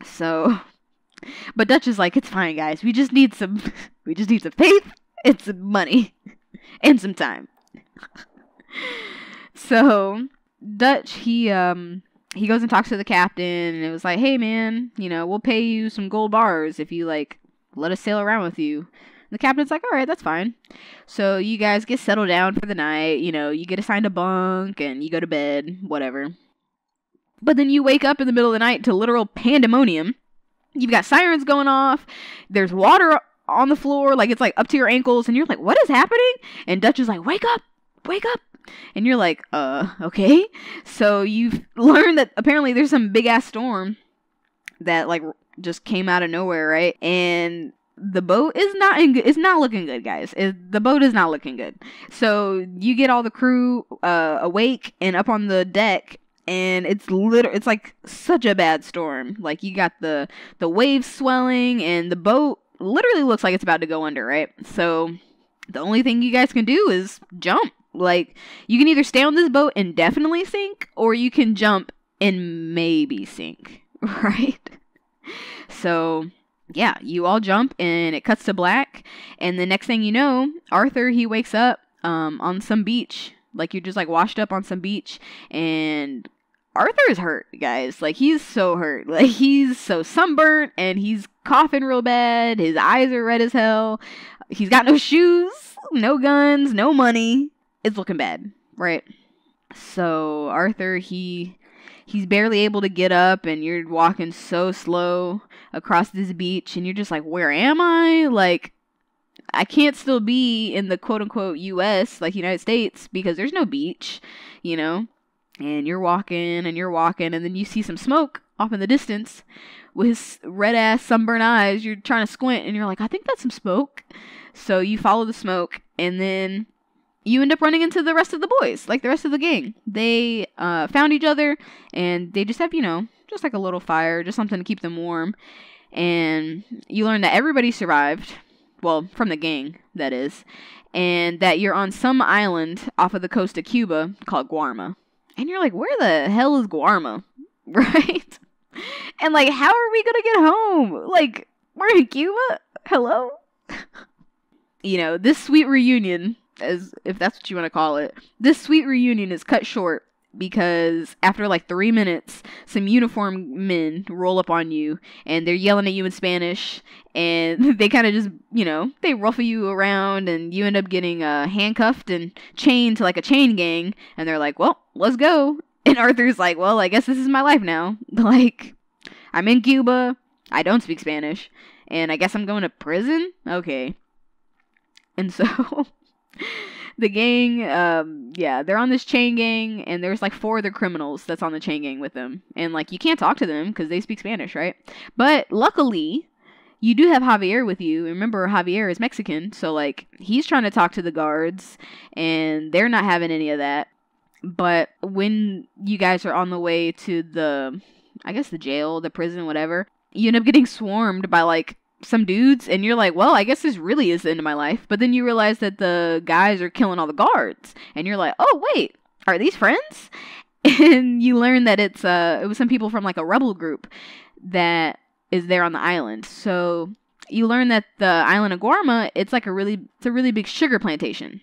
So, but Dutch is like, it's fine, guys. We just need some faith and some money and some time. So Dutch, he goes and talks to the captain and it was like, hey man, you know, we'll pay you some gold bars if you like let us sail around with you. And the captain's like, all right, that's fine. So you guys get settled down for the night, you know, you get assigned a bunk and you go to bed, whatever. But then you wake up in the middle of the night to literal pandemonium. You've got sirens going off. There's water on the floor, like it's like up to your ankles, and you're like, what is happening? And Dutch is like, wake up. And you're like, okay. So you've learned that apparently there's some big ass storm that like just came out of nowhere, right? And the boat is not looking good, guys. The boat is not looking good. So you get all the crew awake and up on the deck, and it's like such a bad storm. Like, you got the waves swelling and the boat literally looks like it's about to go under, right? So the only thing you guys can do is jump. Like, you can either stay on this boat and definitely sink, or you can jump and maybe sink, right? So yeah, you all jump and it cuts to black, and the next thing you know, Arthur, he wakes up on some beach. Like, you're just like washed up on some beach, and Arthur is hurt, guys. Like, he's so hurt. Like, he's so sunburnt and he's coughing real bad. His eyes are red as hell. He's got no shoes, no guns, no money. It's looking bad, right? So Arthur, he's barely able to get up, and you're walking so slow across this beach, and you're just like, where am I? Like, I can't still be in the quote-unquote U.S., like United States, because there's no beach, you know? And you're walking, and then you see some smoke off in the distance with his red-ass sunburned eyes. You're trying to squint, and you're like, I think that's some smoke. So you follow the smoke, and then you end up running into the rest of the boys, like the rest of the gang. They found each other, and they just have, you know, just like a little fire, just something to keep them warm. And you learn that everybody survived. Well, from the gang, that is. And that you're on some island off of the coast of Cuba called Guarma. And you're like, where the hell is Guarma? Right? And like, how are we gonna get home? Like, we're in Cuba? Hello? You know, this sweet reunion, as if that's what you want to call it, this sweet reunion is cut short because after like 3 minutes, some uniformed men roll up on you and they're yelling at you in Spanish, and they kind of just, you know, they ruffle you around, and you end up getting handcuffed and chained to like a chain gang, and they're like, well, let's go. And Arthur's like, well, I guess this is my life now. Like, I'm in Cuba, I don't speak Spanish, and I guess I'm going to prison? Okay. And so the gang, yeah, they're on this chain gang, and there's like 4 other criminals that's on the chain gang with them. And like, you can't talk to them because they speak Spanish, right? But luckily, you do have Javier with you. Remember, Javier is Mexican, so like, he's trying to talk to the guards, and they're not having any of that. But when you guys are on the way to the, I guess the jail, the prison, whatever, you end up getting swarmed by like some dudes, and you're like, well, I guess this really is the end of my life. But then you realize that the guys are killing all the guards, and you're like, oh wait, are these friends? And you learn that it was some people from like a rebel group that is there on the island. So you learn that the island of Guarma, it's a really big sugar plantation,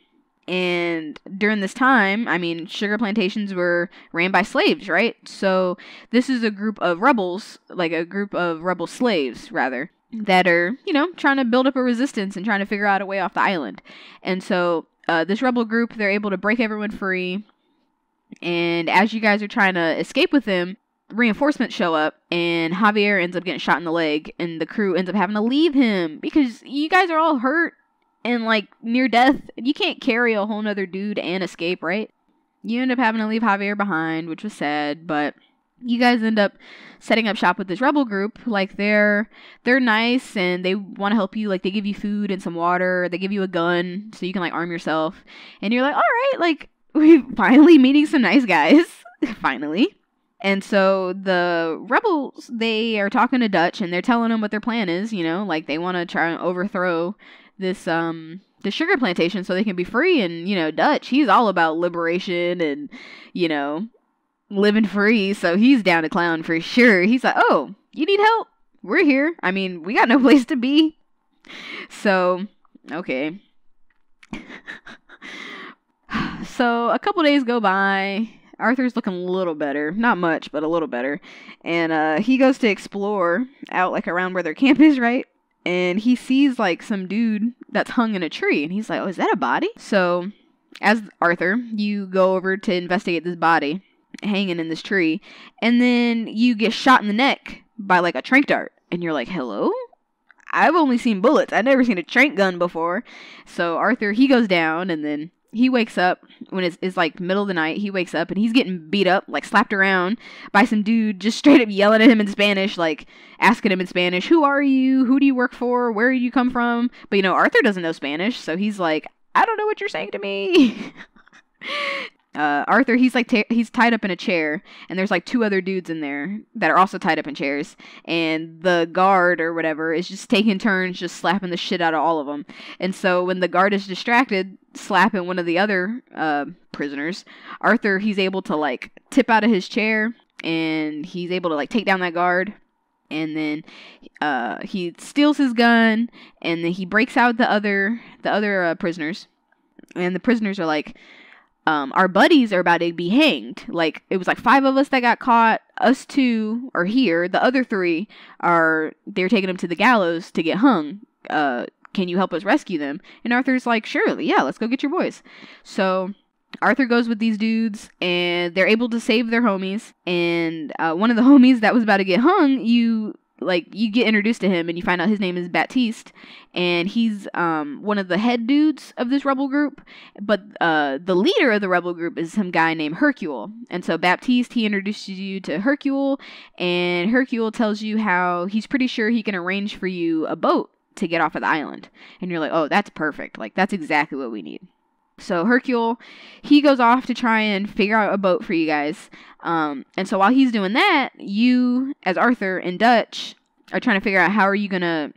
And during this time, I mean, sugar plantations were ran by slaves, right? So this is a group of rebels, like a group of rebel slaves, rather, that are, trying to build up a resistance and trying to figure out a way off the island. And so this rebel group, they're able to break everyone free. And as you guys are trying to escape with them, reinforcements show up, and Javier ends up getting shot in the leg, and the crew ends up having to leave him because you guys are all hurt and like near death. You can't carry a whole nother dude and escape, right? You end up having to leave Javier behind, which was sad, but you guys end up setting up shop with this rebel group. Like they're nice and they want to help you. Like they give you food and some water. They give you a gun so you can like arm yourself. And you're like, all right, like we're finally meeting some nice guys. Finally. And so the rebels, they are talking to Dutch and they're telling him what their plan is, like they want to try and overthrow this the sugar plantation so they can be free. And Dutch, he's all about liberation and living free, so he's down to clown for sure. He's like, oh, you need help, we're here. I mean, we got no place to be. So okay. So a couple days go by. Arthur's looking a little better. Not much, but a little better. And he goes to explore out like around where their camp is, right? And he sees like some dude that's hung in a tree. And he's like, oh, is that a body? So as Arthur, you go over to investigate this body hanging in this tree. And then you get shot in the neck by like a trank dart. And you're like, hello? I've only seen bullets. I've never seen a trank gun before. So Arthur, he goes down and then he wakes up when it's like middle of the night. He wakes up and he's getting beat up, like slapped around by some dude just straight up yelling at him in Spanish, like asking him in Spanish, who are you? Who do you work for? Where do you come from? But Arthur doesn't know Spanish. So he's like, I don't know what you're saying to me. Arthur, he's like, he's tied up in a chair, and there's like two other dudes in there that are also tied up in chairs, and the guard or whatever is just taking turns just slapping the shit out of all of them. And so when the guard is distracted slapping one of the other prisoners, Arthur, he's able to like tip out of his chair, and he's able to like take down that guard. And then he steals his gun, and then he breaks out the other prisoners, and the prisoners are like, our buddies are about to be hanged. Like, it was like 5 of us that got caught. Us 2 are here. The other 3 they're taking them to the gallows to get hung. Can you help us rescue them? And Arthur's like, sure, yeah, let's go get your boys. So Arthur goes with these dudes, and they're able to save their homies. And one of the homies that was about to get hung, you get introduced to him, and you find out his name is Baptiste, and he's one of the head dudes of this rebel group, but the leader of the rebel group is some guy named Hercule. And so Baptiste, he introduces you to Hercule, and Hercule tells you how he's pretty sure he can arrange for you a boat to get off of the island. And you're like, oh, that's perfect. Like, that's exactly what we need. So Hercule, he goes off to try and figure out a boat for you guys. And so while he's doing that, you, as Arthur and Dutch, are trying to figure out how are you gonna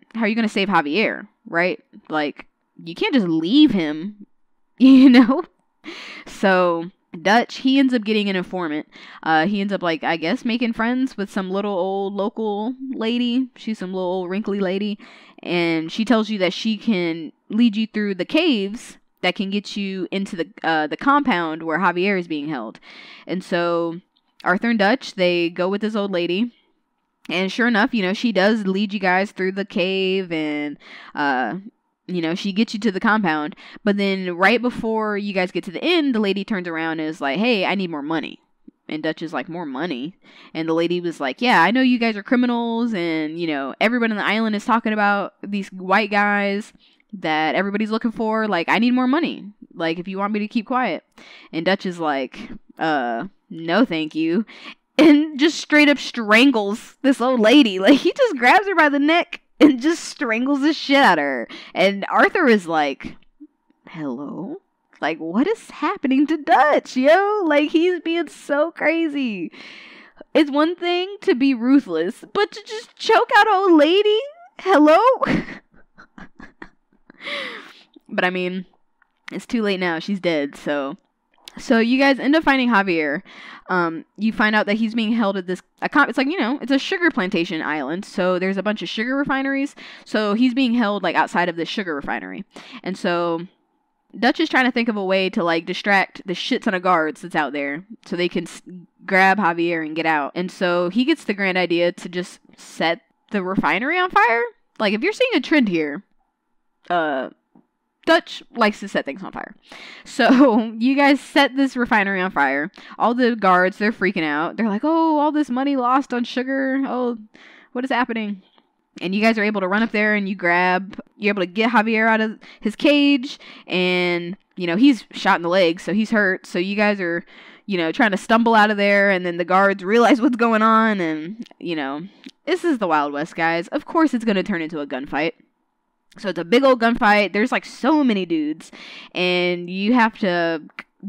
save Javier, right? Like, you can't just leave him, So Dutch, he ends up getting an informant. He ends up, like, I guess, making friends with some little old local lady. She's some little old wrinkly lady. And she tells you that she can lead you through the caves that can get you into the compound where Javier is being held. And so Arthur and Dutch, they go with this old lady. And sure enough, she does lead you guys through the cave, and she gets you to the compound. But then right before you guys get to the end, the lady turns around and is like, hey, I need more money. And Dutch is like, more money? And the lady was like, yeah, I know you guys are criminals, and, everyone on the island is talking about these white guys that everybody's looking for. Like, I need more money. Like, if you want me to keep quiet. And Dutch is like, no thank you. And just straight up strangles this old lady. Like, he just grabs her by the neck and just strangles the shit out of her. And Arthur is like, hello? Like, what is happening to Dutch, yo? Like, he's being so crazy. It's one thing to be ruthless, but to just choke out an old lady? Hello? But I mean, it's too late now. She's dead, so you guys end up finding Javier. You find out that he's being held at this, it's like, it's a sugar plantation island. So there's a bunch of sugar refineries. So he's being held like outside of this sugar refinery. And so Dutch is trying to think of a way to like distract the shit ton of guards that's out there so they can grab Javier and get out. And so he gets the grand idea to just set the refinery on fire. Like, if you're seeing a trend here, Dutch likes to set things on fire. So you guys set this refinery on fire. All the guards, they're freaking out. They're like, oh, all this money lost on sugar. Oh, what is happening? And you guys are able to run up there and you're able to get Javier out of his cage. And, you know, he's shot in the leg, so he's hurt. So you guys are, you know, trying to stumble out of there. And then the guards realize what's going on. And, you know, this is the Wild West, guys. Of course it's going to turn into a gunfight. So it's a big old gunfight. There's like so many dudes. And you have to...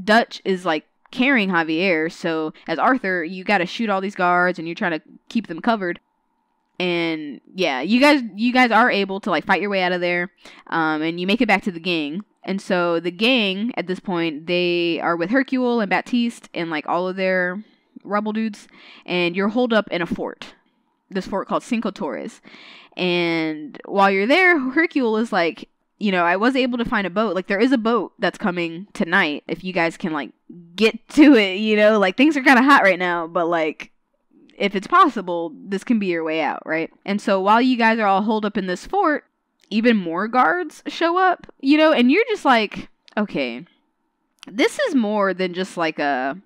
Dutch is like carrying Javier. So as Arthur, you got to shoot all these guards and you're trying to keep them covered. And yeah, you guys are able to like fight your way out of there. And you make it back to the gang. And so the gang at this point, they are with Hercule and Baptiste and like all of their rebel dudes. And you're holed up in a fort. This fort called Cinco Torres. And while you're there, Hercule is like, you know, I was able to find a boat. Like, there is a boat that's coming tonight. If you guys can, like, get to it, you know? Like, things are kind of hot right now. But, like, if it's possible, this can be your way out, right? And so while you guys are all holed up in this fort, even more guards show up, you know? And you're just like, okay, this is more than just, like, a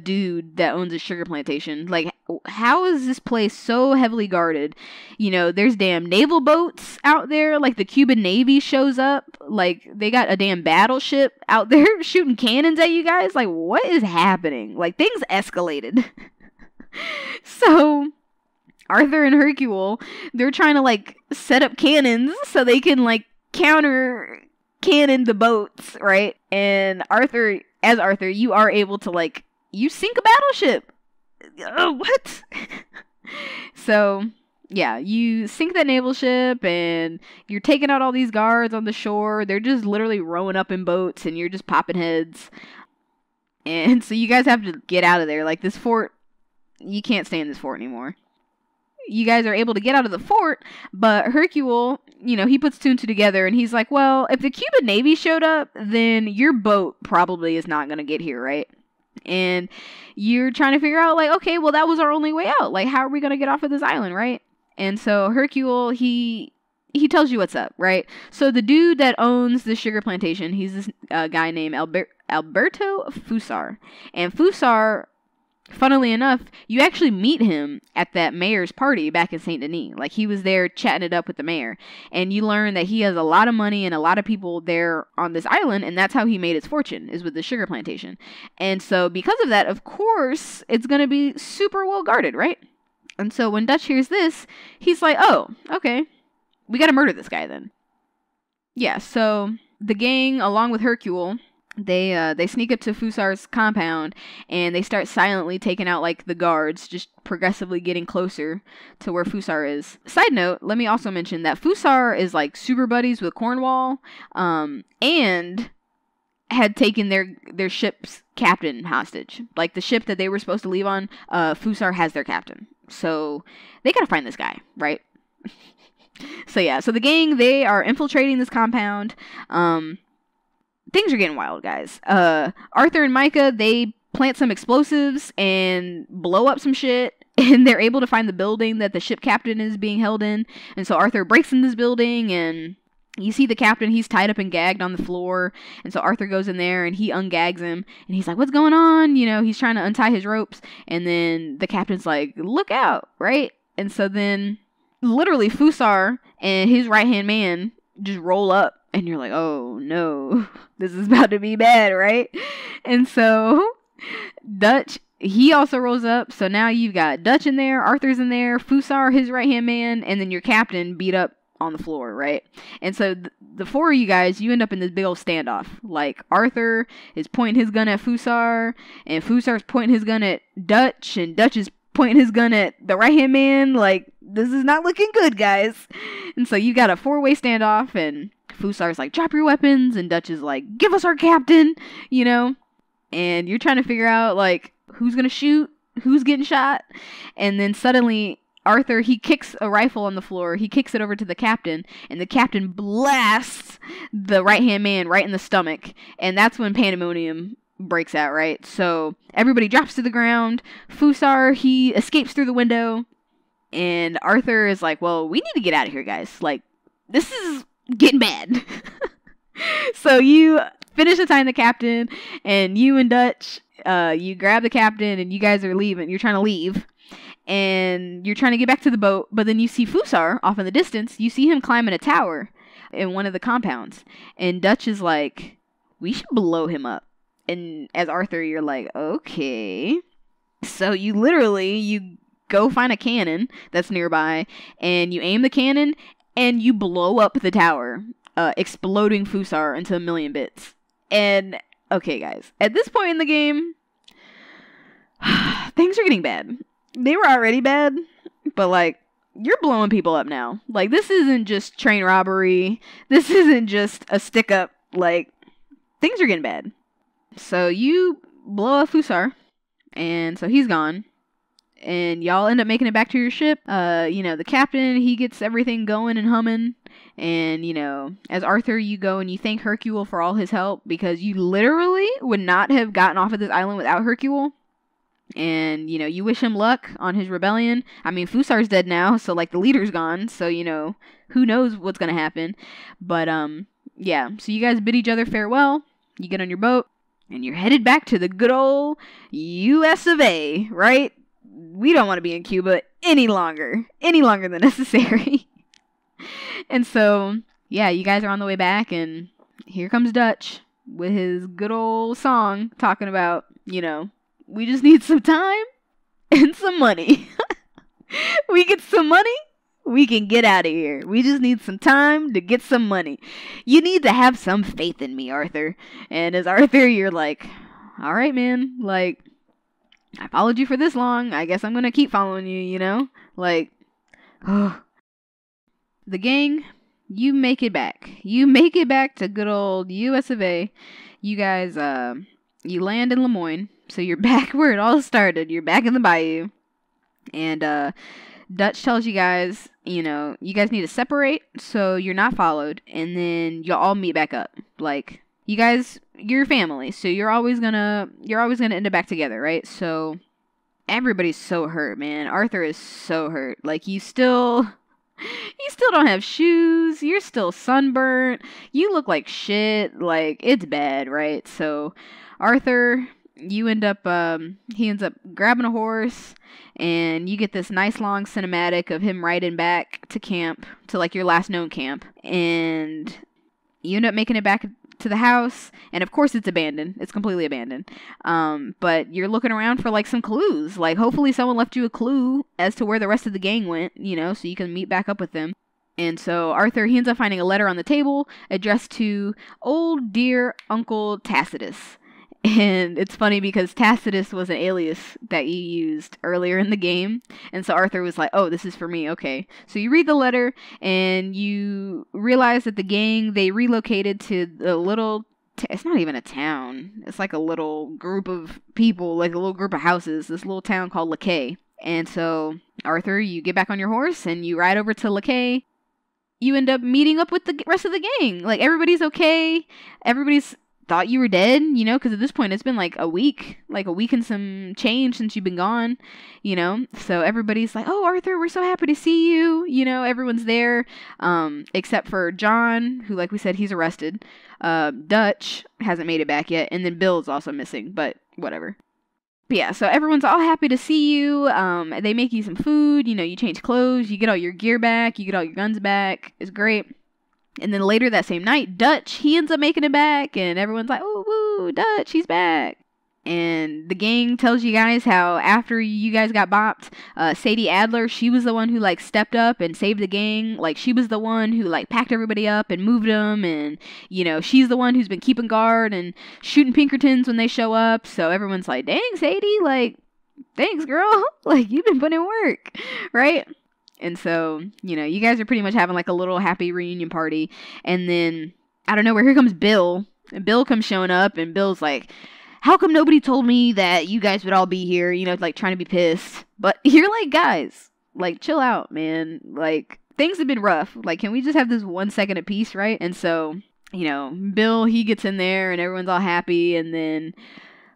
dude that owns a sugar plantation. Like, how is this place so heavily guarded? You know, there's damn naval boats out there. Like, the Cuban Navy shows up. Like, they got a damn battleship out there shooting cannons at you guys. Like, what is happening? Like, things escalated. So, Arthur and Hercule, they're trying to, like, set up cannons so they can, like, counter cannon the boats, right? And as Arthur, you are able to, like, you sink a battleship. What? So, yeah, you sink that naval ship and you're taking out all these guards on the shore. They're just literally rowing up in boats and you're just popping heads. And so you guys have to get out of there. Like, this fort, you can't stay in this fort anymore. You guys are able to get out of the fort, but Hercule, you know, he puts two and two together and he's like, well, if the Cuban Navy showed up, then your boat probably is not going to get here, right? And you're trying to figure out, like, okay, well, that was our only way out. Like, how are we going to get off of this island, right? And so Hercule, he tells you what's up, right? So the dude that owns the sugar plantation, he's this guy named Alberto Fusar. And Fusar, funnily enough, you actually meet him at that mayor's party back in Saint Denis. Like, he was there chatting it up with the mayor. And you learn that he has a lot of money and a lot of people there on this island, and that's how he made his fortune, is with the sugar plantation. And so, because of that, of course, it's going to be super well guarded, right? And so, when Dutch hears this, he's like, oh, okay, we got to murder this guy then. Yeah, so the gang, along with Hercule, they sneak up to Fusar's compound and they start silently taking out like the guards, just progressively getting closer to where Fusar is. Side note, let me also mention that Fusar is like super buddies with Cornwall, and had taken their ship's captain hostage. Like, the ship that they were supposed to leave on, Fusar has their captain. So they gotta find this guy, right? So yeah, so the gang, they are infiltrating this compound. Things are getting wild, guys. Arthur and Micah, they plant some explosives and blow up some shit. And they're able to find the building that the ship captain is being held in. And so Arthur breaks in this building and you see the captain, he's tied up and gagged on the floor. And so Arthur goes in there and he ungags him. And he's like, what's going on? You know, he's trying to untie his ropes. And then the captain's like, look out, right? And so then literally Fusar and his right-hand man just roll up. And you're like, oh no, this is about to be bad, right? And so Dutch, he also rolls up. So now you've got Dutch in there, Arthur's in there, Fusar, his right-hand man, and then your captain beat up on the floor, right? And so the four of you guys, you end up in this big old standoff. Like, Arthur is pointing his gun at Fusar, and Fusar's pointing his gun at Dutch, and Dutch is pointing his gun at the right-hand man. Like, this is not looking good, guys. And so you got a four-way standoff, and Fusar's like, drop your weapons, and Dutch is like, give us our captain, you know? And you're trying to figure out, like, who's gonna shoot, who's getting shot, and then suddenly Arthur, he kicks a rifle on the floor. He kicks it over to the captain, and the captain blasts the right-hand man right in the stomach. And that's when pandemonium breaks out, right? So everybody drops to the ground. Fusar, he escapes through the window. And Arthur is like, well, we need to get out of here, guys. Like, this is getting bad. So you finish attacking the captain, and you and Dutch, you grab the captain, and you guys are leaving. You're trying to leave. And you're trying to get back to the boat, but then you see Fusar off in the distance. You see him climbing a tower in one of the compounds. And Dutch is like, we should blow him up. And as Arthur, you're like, okay. So you go find a cannon that's nearby, and you aim the cannon, and you blow up the tower, exploding Fusar into a million bits. And, okay guys, at this point in the game, things are getting bad. They were already bad, but, like, you're blowing people up now. Like, this isn't just train robbery. This isn't just a stick-up. Like, things are getting bad. So you blow up Fusar, and so he's gone. And y'all end up making it back to your ship. The captain, he gets everything going and humming. And, as Arthur, you go and you thank Hercule for all his help, because you literally would not have gotten off of this island without Hercule. And, you wish him luck on his rebellion. I mean, Fusar's dead now, so, like, the leader's gone. So, who knows what's gonna happen. But, yeah. So you guys bid each other farewell. You get on your boat, and you're headed back to the good old US of A, right? We don't want to be in Cuba any longer than necessary. And so, yeah, you guys are on the way back, and here comes Dutch with his good old song talking about, we just need some time and some money. We get some money, we can get out of here. We just need some time to get some money. You need to have some faith in me, Arthur. And as Arthur, you're like, all right, man, like, I followed you for this long. I guess I'm going to keep following you, Like, oh. The gang, you make it back. You make it back to good old US of A. You guys, you land in Lemoyne. So you're back where it all started. You're back in the bayou. And Dutch tells you guys, you guys need to separate so you're not followed. And then you'll all meet back up. Like, you guys, you're family. So you're always gonna end up back together, right? So everybody's so hurt, man. Arthur is so hurt. Like, you still don't have shoes. You're still sunburnt. You look like shit. Like, it's bad, right? So Arthur, he ends up grabbing a horse, and you get this nice long cinematic of him riding back to camp, to like your last known camp, and you end up making it back to the house, and of course it's abandoned. It's completely abandoned. But you're looking around for like some clues. Like, hopefully someone left you a clue as to where the rest of the gang went, so you can meet back up with them. And so Arthur, he ends up finding a letter on the table addressed to old dear Uncle Tacitus. And it's funny because Tacitus was an alias that you used earlier in the game. And so Arthur was like, oh, this is for me. Okay. So you read the letter, and you realize that the gang, they relocated to the little, it's not even a town. It's like a little group of people, like a little group of houses, this little town called Lakay. And so Arthur, you get back on your horse and you ride over to Lakay. You end up meeting up with the rest of the gang. Like, everybody's okay. Everybody's thought you were dead, because at this point it's been like a week and some change since you've been gone, so everybody's like, oh, Arthur, we're so happy to see you, everyone's there, except for John, who, like we said, he's arrested. Dutch hasn't made it back yet, and then Bill's also missing, but whatever. But yeah, so everyone's all happy to see you. They make you some food, you change clothes, you get all your gear back, you get all your guns back. It's great. And then later that same night, Dutch, he ends up making it back, and everyone's like, oh, woo, Dutch, he's back. And the gang tells you guys how after you guys got bopped, Sadie Adler, she was the one who, like, stepped up and saved the gang. Like, she was the one who, like, packed everybody up and moved them, and, she's the one who's been keeping guard and shooting Pinkertons when they show up. So everyone's like, dang, Sadie, like, thanks, girl. Like, you've been putting in work, right? And so, you guys are pretty much having like a little happy reunion party. And then, I don't know, here comes Bill. And Bill comes showing up, and Bill's like, how come nobody told me that you guys would all be here? Like, trying to be pissed. But you're like, guys, like, chill out, man. Like, things have been rough. Like, can we just have this 1 second of peace, right? And so, you know, Bill, he gets in there and everyone's all happy. And then,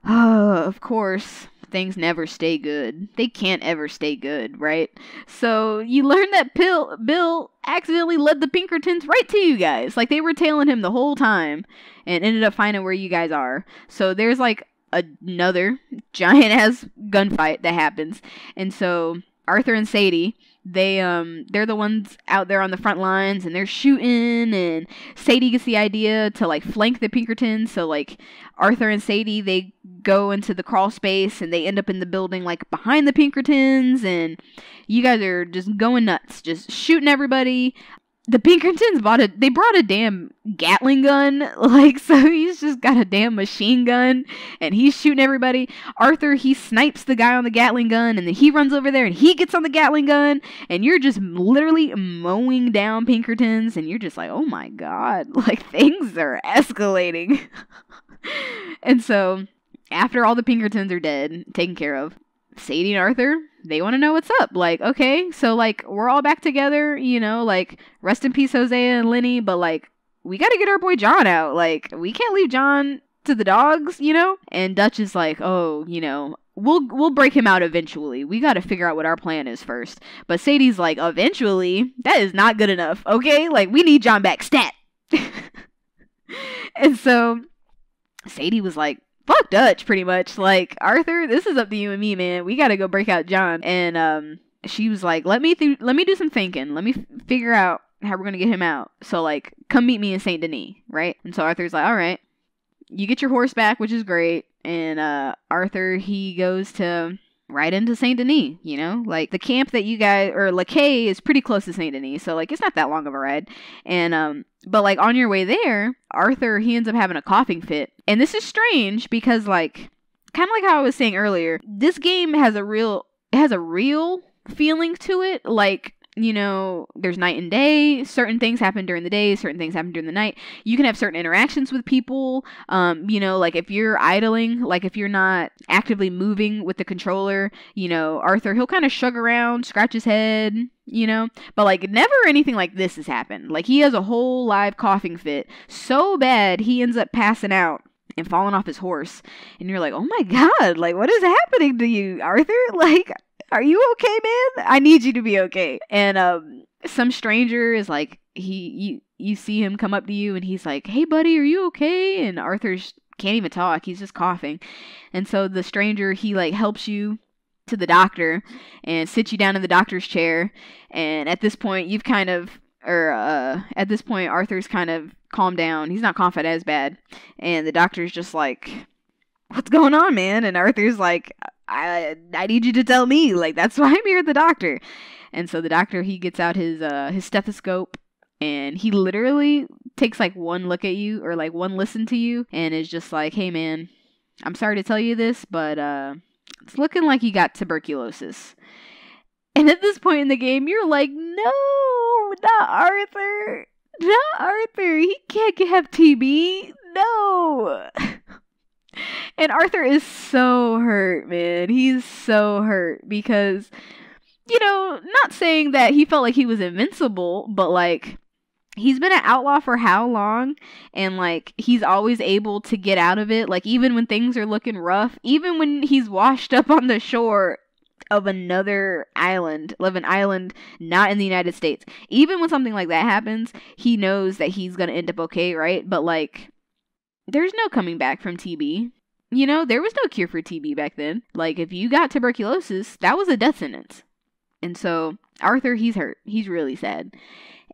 of course, things never stay good. They can't ever stay good, right? So you learn that Bill accidentally led the Pinkertons right to you guys. Like, they were tailing him the whole time and ended up finding where you guys are. So there's like another giant ass gunfight that happens. And so Arthur and Sadie, they're the ones out there on the front lines, and they're shooting, and Sadie gets the idea to like flank the Pinkertons. So like Arthur and Sadie, they go into the crawl space and they end up in the building like behind the Pinkertons, and you guys are just going nuts, just shooting everybody. The Pinkertons brought a damn Gatling gun, like, so he's just got a damn machine gun, and he's shooting everybody. Arthur, he snipes the guy on the Gatling gun, and then he runs over there, and he gets on the Gatling gun, and you're just literally mowing down Pinkertons, and you're just like, oh my god, like, things are escalating. And so, after all the Pinkertons are dead, taken care of, Sadie and Arthur, they want to know what's up. Like, okay, so, like, we're all back together, you know, like, rest in peace, Hosea and Lenny, but, like, we gotta get our boy John out. Like, we can't leave John to the dogs, you know? And Dutch is like, oh, you know, we'll break him out eventually. We gotta figure out what our plan is first. But Sadie's like, eventually? That is not good enough, okay? Like, we need John back, stat! And so, Sadie was like, fuck Dutch, pretty much. Like, Arthur, this is up to you and me, man. We gotta go break out John. And she was like, let me do some thinking. Let me figure out how we're gonna get him out. So, like, come meet me in Saint Denis, right? And so Arthur's like, all right. You get your horse back, which is great. And Arthur, he goes to right into Saint Denis, you know? Like, the camp that you guys, or Laquais is pretty close to Saint Denis. So, like, it's not that long of a ride. And but, like, on your way there, Arthur, he ends up having a coughing fit. And this is strange because, like, kind of like how I was saying earlier, this game has a real feeling to it. Like, you know, there's night and day. Certain things happen during the day. Certain things happen during the night. You can have certain interactions with people. You know, like, if you're idling, like, if you're not actively moving with the controller, you know, Arthur, he'll kind of shrug around, scratch his head, you know, but, like, never anything like this has happened. Like, he has a whole live coughing fit so bad he ends up passing out and falling off his horse. And you're like, oh my god, like, what is happening to you, Arthur? Like, are you okay, man? I need you to be okay. And some stranger is like, you see him come up to you and he's like, hey buddy, are you okay? And Arthur can't even talk, he's just coughing. And so the stranger, he like helps you to the doctor and sits you down in the doctor's chair. And at this point, at this point, Arthur's kind of calmed down. He's not coughing as bad. And the doctor's just like, what's going on, man? And Arthur's like, I need you to tell me. Like, that's why I'm here at the doctor. And so the doctor, he gets out his stethoscope, and he literally takes like one look at you, or like one listen to you, and is just like, hey man, I'm sorry to tell you this, but it's looking like you got tuberculosis. And at this point in the game, you're like, no, not Arthur. Not Arthur. He can't have TB. No. And Arthur is so hurt, man. He's so hurt because, you know, not saying that he felt like he was invincible, but like, he's been an outlaw for how long? And like, he's always able to get out of it. Like, even when things are looking rough, even when he's washed up on the shore of another island, an island not in the United States, even when something like that happens, he knows that he's gonna end up okay, right? But like, there's no coming back from TB. You know, there was no cure for TB back then. Like, if you got tuberculosis, that was a death sentence. And so Arthur, he's hurt. He's really sad.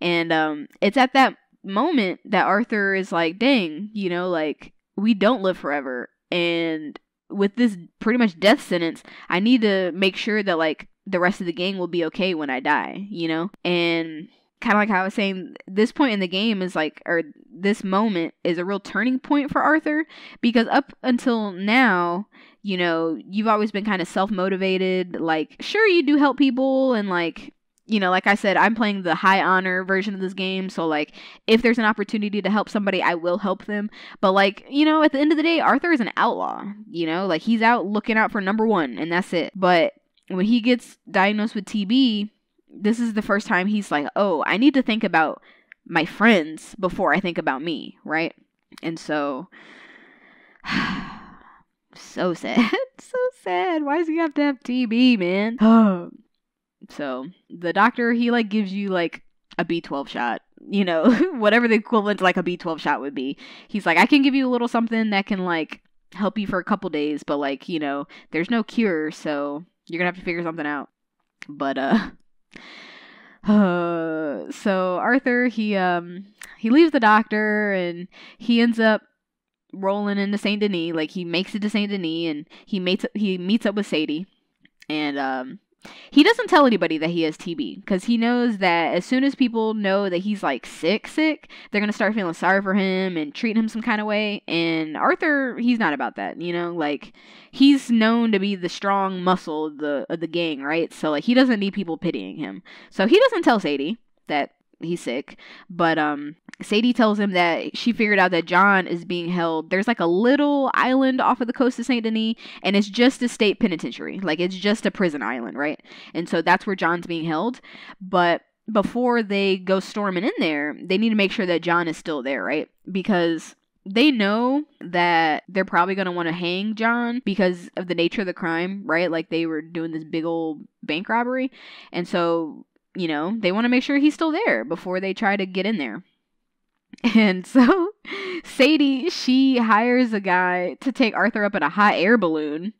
And it's at that moment that Arthur is like, dang, you know, like, we don't live forever. And with this pretty much death sentence, I need to make sure that, like, the rest of the gang will be okay when I die, you know? And kind of like how I was saying, this point in the game is like, or this moment is a real turning point for Arthur, because up until now, you know, you've always been kind of self-motivated. Like, sure, you do help people, and like, you know, like I said, I'm playing the high honor version of this game, so like, if there's an opportunity to help somebody, I will help them. But like, you know, at the end of the day, Arthur is an outlaw, you know, like, he's out looking out for number one, and that's it. But when he gets diagnosed with TB, this is the first time he's like, oh, I need to think about my friends before I think about me, right? And so, so sad. So sad. Why does he have to have TB, man? So the doctor, he like gives you like a B12 shot, you know, whatever the equivalent to like a B12 shot would be. He's like, I can give you a little something that can like help you for a couple days, but like, you know, there's no cure, so you're gonna have to figure something out. But so Arthur, he leaves the doctor and he ends up rolling into Saint Denis. Like, he makes it to Saint Denis and he meets up with Sadie, and he doesn't tell anybody that he has TB because he knows that as soon as people know that he's like sick, they're gonna start feeling sorry for him and treating him some kind of way. And Arthur, he's not about that, you know. Like, he's known to be the strong muscle of the gang, right? So like, he doesn't need people pitying him. So he doesn't tell Sadie that he's sick, but Sadie tells him that she figured out that John is being held. There's like a little island off of the coast of Saint Denis, and it's just a state penitentiary. Like, it's just a prison island, right? And so that's where John's being held. But before they go storming in there, they need to make sure that John is still there, right? Because they know that they're probably going to want to hang John because of the nature of the crime, right? Like, they were doing this big old bank robbery, and so, you know, they want to make sure he's still there before they try to get in there. And so Sadie, she hires a guy to take Arthur up in a hot air balloon.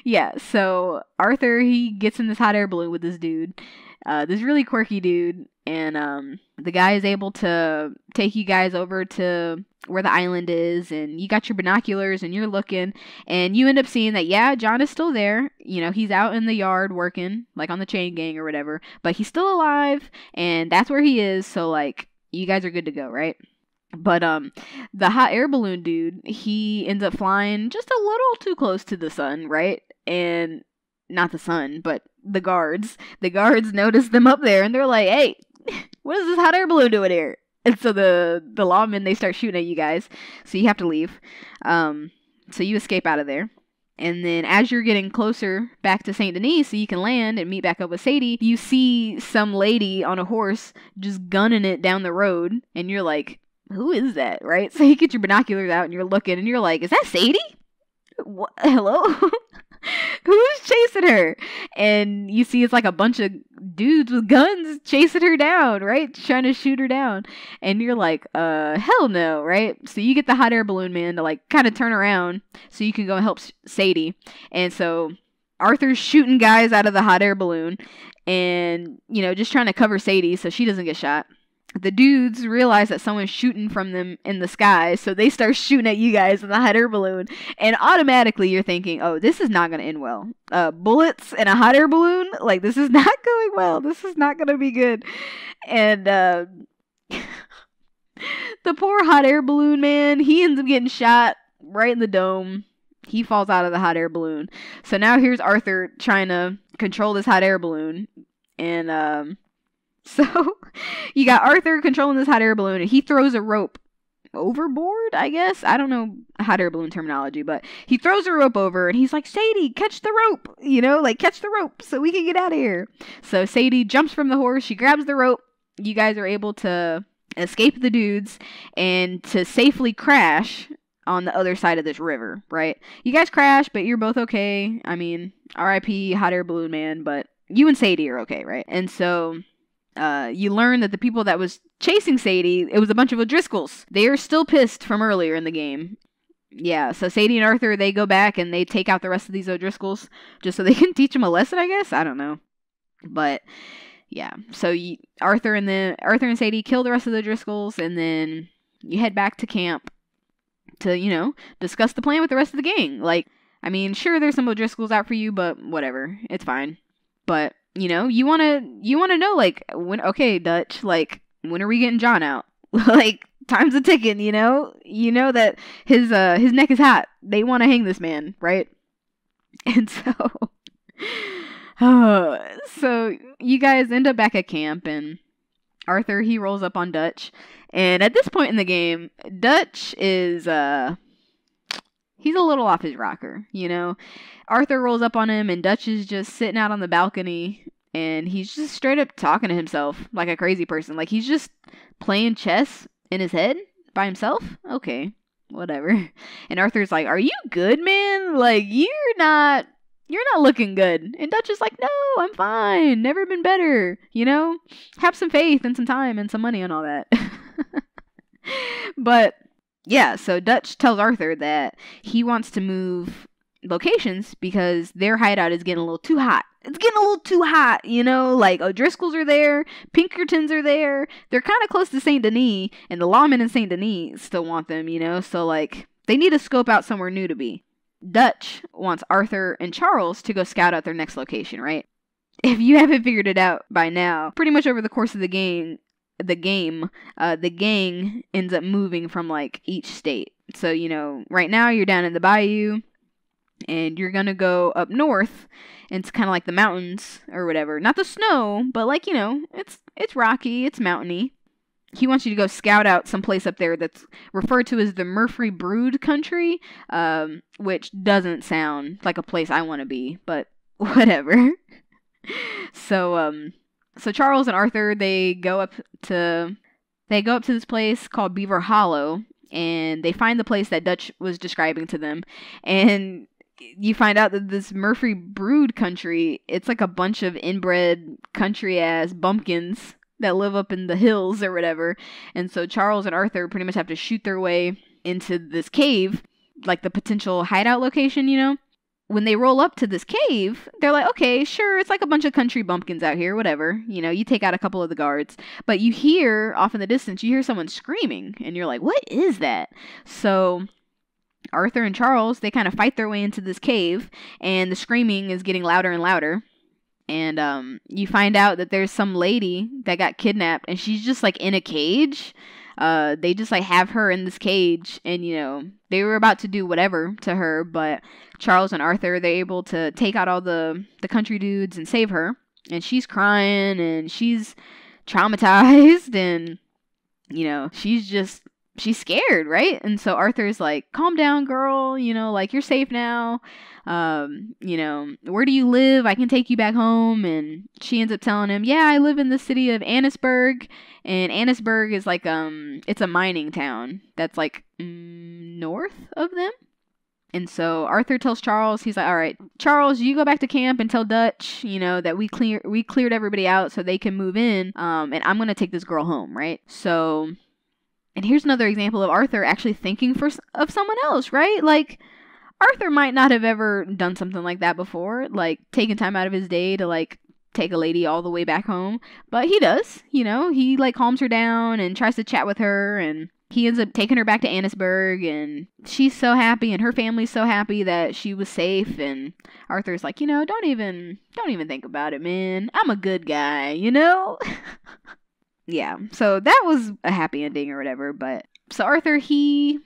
Yeah, so Arthur, he gets in this hot air balloon with this dude, this really quirky dude, and the guy is able to take you guys over to where the island is, and you got your binoculars and you're looking, and you end up seeing that, yeah, John is still there. You know, he's out in the yard working, like on the chain gang or whatever, but he's still alive, and that's where he is. So like, you guys are good to go, right? But the hot air balloon dude, he ends up flying just a little too close to the sun, right? And not the sun, but the guards. The guards notice them up there, and they're like, hey, what is this hot air balloon doing here? And so the lawmen, they start shooting at you guys, so you have to leave. So you escape out of there. And then as you're getting closer back to Saint Denis so you can land and meet back up with Sadie, you see some lady on a horse just gunning it down the road, and you're like, who is that, right? So you get your binoculars out and you're looking, and you're like, is that Sadie? What? Hello? Who's chasing her? And you see it's like a bunch of dudes with guns chasing her down, right? Trying to shoot her down. And you're like, hell no, right? So you get the hot air balloon man to like kind of turn around so you can go and help Sadie. And so Arthur's shooting guys out of the hot air balloon and, you know, just trying to cover Sadie so she doesn't get shot. The dudes realize that someone's shooting from them in the sky, so they start shooting at you guys in the hot air balloon, and automatically you're thinking, oh, this is not going to end well. Bullets and a hot air balloon? Like, this is not going well. This is not going to be good. And the poor hot air balloon man, he ends up getting shot right in the dome. He falls out of the hot air balloon. So now here's Arthur trying to control this hot air balloon, and so you got Arthur controlling this hot air balloon, and he throws a rope overboard, I guess. I don't know hot air balloon terminology, but he throws a rope over, and he's like, Sadie, catch the rope, you know, like, catch the rope so we can get out of here. So Sadie jumps from the horse, she grabs the rope, you guys are able to escape the dudes and to safely crash on the other side of this river, right? You guys crash, but you're both okay. I mean, R.I.P. hot air balloon man, but you and Sadie are okay, right? And so you learn that the people that was chasing Sadie, it was a bunch of O'Driscolls. They are still pissed from earlier in the game. Yeah, so Sadie and Arthur, they go back and they take out the rest of these O'Driscolls just so they can teach them a lesson, I guess. I don't know. But yeah, so Arthur and Sadie kill the rest of the O'Driscolls, and then you head back to camp to, you know, discuss the plan with the rest of the gang. Like, I mean, sure, there's some O'Driscolls out for you, but whatever. It's fine. But you know, you want to know, like, when, okay, Dutch, like, when are we getting John out? Like, time's a ticking, you know? You know that his neck is hot. They want to hang this man, right? And so you guys end up back at camp, and Arthur, he rolls up on Dutch. And at this point in the game, Dutch is, he's a little off his rocker, you know? Arthur rolls up on him, and Dutch is just sitting out on the balcony, and he's just straight up talking to himself like a crazy person. Like, he's just playing chess in his head by himself. Okay, whatever. And Arthur's like, are you good, man? Like, you're not looking good. And Dutch is like, no, I'm fine. Never been better. You know, have some faith and some time and some money and all that. But yeah, so Dutch tells Arthur that he wants to move locations because their hideout is getting a little too hot. It's getting a little too hot, you know, like O'Driscolls are there, Pinkertons are there. They're kind of close to St. Denis, and the lawmen in St. Denis still want them, you know, so like they need to scope out somewhere new to be. Dutch wants Arthur and Charles to go scout out their next location, right? If you haven't figured it out by now, pretty much over the course of the gang ends up moving from like each state. So, you know, right now you're down in the bayou, and you're gonna go up north, and it's kind of like the mountains or whatever. Not the snow, but like, you know, it's rocky, it's mountainy. He wants you to go scout out some place up there that's referred to as the Murphy Brood Country, which doesn't sound like a place I want to be, but whatever. So Charles and Arthur, they go up to this place called Beaver Hollow, and they find the place that Dutch was describing to them, and you find out that this Murphy Brood Country, it's like a bunch of inbred country-ass bumpkins that live up in the hills or whatever. And so Charles and Arthur pretty much have to shoot their way into this cave, like the potential hideout location, you know? When they roll up to this cave, they're like, okay, sure, it's like a bunch of country bumpkins out here, whatever. You know, you take out a couple of the guards. But you hear, off in the distance, you hear someone screaming, and you're like, what is that? So Arthur and Charles, they kind of fight their way into this cave, and the screaming is getting louder and louder. And you find out that there's some lady that got kidnapped, and she's just like in a cage. They just like have her in this cage, and you know, they were about to do whatever to her, but Charles and Arthur, they're able to take out all the country dudes and save her. And she's crying, and she's traumatized, and you know, she's scared, right? And so Arthur's like, calm down, girl, you know, like, you're safe now. You know, where do you live? I can take you back home. And she ends up telling him, yeah, I live in the city of Annisburg. And Annisburg is like, it's a mining town that's like north of them. And so Arthur tells Charles, he's like, all right, Charles, you go back to camp and tell Dutch, you know, that we cleared everybody out so they can move in. And I'm going to take this girl home, right? So, and here's another example of Arthur actually thinking of someone else, right? Like, Arthur might not have ever done something like that before, like taking time out of his day to like take a lady all the way back home, but he does, you know, he like calms her down and tries to chat with her, and he ends up taking her back to Annisburg, and she's so happy, and her family's so happy that she was safe. And Arthur's like, you know, don't even think about it, man. I'm a good guy, you know? Yeah, so that was a happy ending or whatever. But so Arthur, he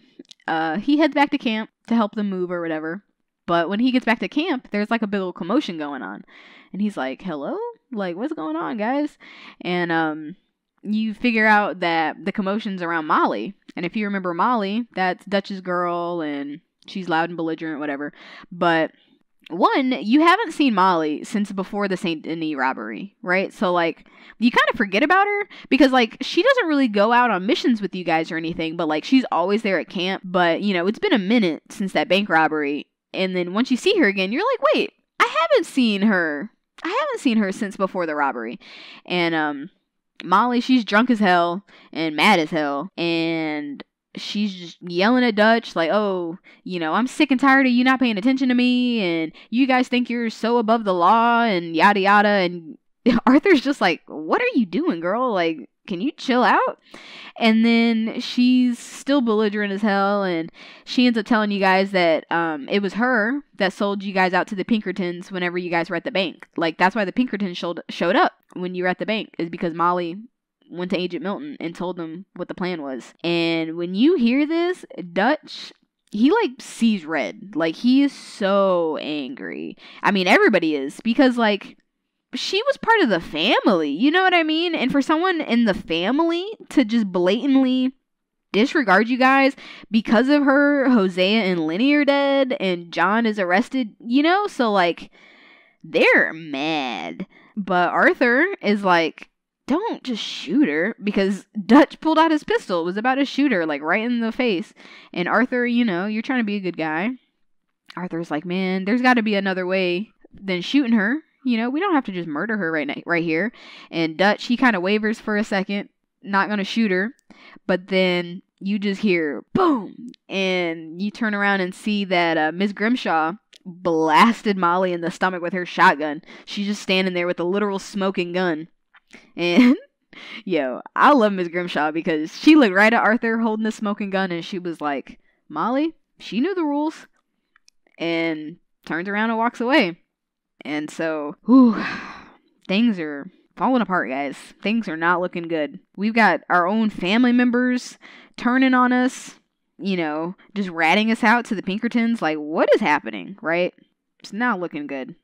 heads back to camp to help them move or whatever. But when he gets back to camp, there's like a big old commotion going on, and he's like, hello, like, what's going on, guys? And you figure out that the commotion's around Molly. And if you remember Molly, that's Dutch's girl, and she's loud and belligerent, whatever. But one, you haven't seen Molly since before the St. Denis robbery, right? So, like, you kind of forget about her because, like, she doesn't really go out on missions with you guys or anything, but, like, she's always there at camp. But, you know, it's been a minute since that bank robbery. And then once you see her again, you're like, wait, I haven't seen her since before the robbery. And, Molly, she's drunk as hell and mad as hell, and she's just yelling at Dutch like, oh, you know, I'm sick and tired of you not paying attention to me, and you guys think you're so above the law, and yada yada. And Arthur's just like, what are you doing, girl? Like, can you chill out? And then she's still belligerent as hell, and she ends up telling you guys that it was her that sold you guys out to the Pinkertons whenever you guys were at the bank. Like, that's why the Pinkertons showed up when you were at the bank, is because Molly went to Agent Milton and told them what the plan was. And when you hear this, Dutch, he like sees red. Like, he is so angry. I mean, everybody is, because like, she was part of the family, you know what I mean? And for someone in the family to just blatantly disregard you guys because of her, Hosea and Lenny are dead, and John is arrested, you know? So, like, they're mad. But Arthur is like, don't just shoot her, because Dutch pulled out his pistol, was about to shoot her, like right in the face. And Arthur, you're trying to be a good guy. Arthur's like, man, there's got to be another way than shooting her. We don't have to just murder her right here. And Dutch, he kind of wavers for a second, not going to shoot her. But then you just hear boom, and you turn around and see that Miss Grimshaw blasted Molly in the stomach with her shotgun. She's just standing there with a literal smoking gun. And yo, I love Miss Grimshaw because she looked right at Arthur holding the smoking gun, and she was like, Molly, she knew the rules. And turns around and walks away. And so, things are falling apart, guys. Things are not looking good. We've got our own family members turning on us, just ratting us out to the Pinkertons. Like, what is happening, right? It's not looking good.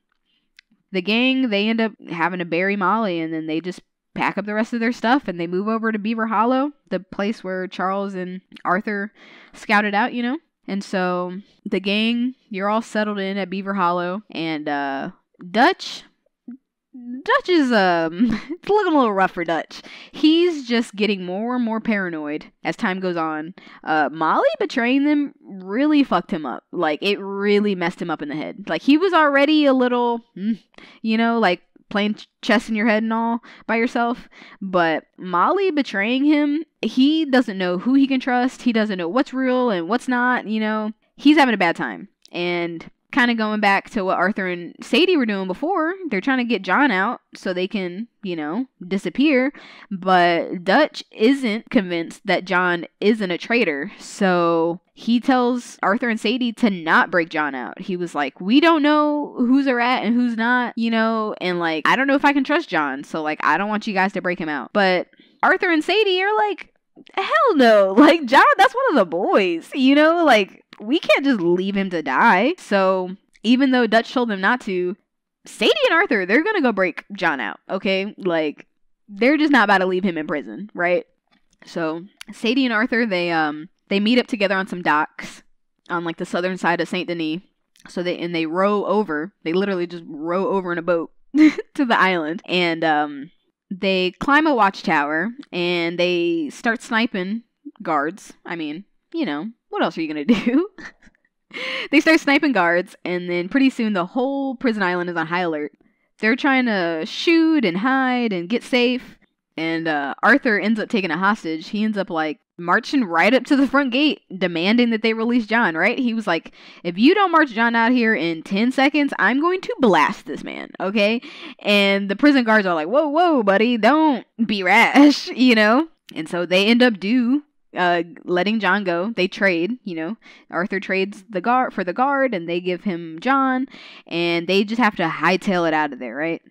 The gang, they end up having to bury Molly, and then they just pack up the rest of their stuff, and they move over to Beaver Hollow, the place where Charles and Arthur scouted out, And so, the gang, you're all settled in at Beaver Hollow, and Dutch is, it's looking a little rough for Dutch. He's just getting more and more paranoid as time goes on. Molly betraying them really fucked him up. Like, it really messed him up in the head. Like, he was already a little, like playing chess in your head and all by yourself. But Molly betraying him, he doesn't know who he can trust. He doesn't know what's real and what's not, He's having a bad time. And kind of going back to what Arthur and Sadie were doing before, they're trying to get John out so they can, disappear. But Dutch isn't convinced that John isn't a traitor. So he tells Arthur and Sadie to not break John out. He was like, we don't know who's a rat and who's not, and like, I don't know if I can trust John. So like, I don't want you guys to break him out. But Arthur and Sadie are like, hell no. Like, John, that's one of the boys, like, we can't just leave him to die. So even though Dutch told them not to, Sadie and Arthur, they're gonna go break John out, okay? Like, they're just not about to leave him in prison, right? So Sadie and Arthur, they meet up together on some docks on like the southern side of Saint Denis. So they row over. They literally just row over in a boat to the island, and they climb a watchtower and they start sniping guards. I mean, what else are you going to do? They start sniping guards, and then pretty soon the whole prison island is on high alert. They're trying to shoot and hide and get safe, and Arthur ends up taking a hostage. He ends up, like, marching right up to the front gate, demanding that they release John, right? He was like, if you don't march John out here in 10 seconds, I'm going to blast this man, okay? And the prison guards are like, whoa, buddy, don't be rash, And so they end up letting John go. They trade, Arthur trades the guard for the guard, and they give him John, and they just have to hightail it out of there, right?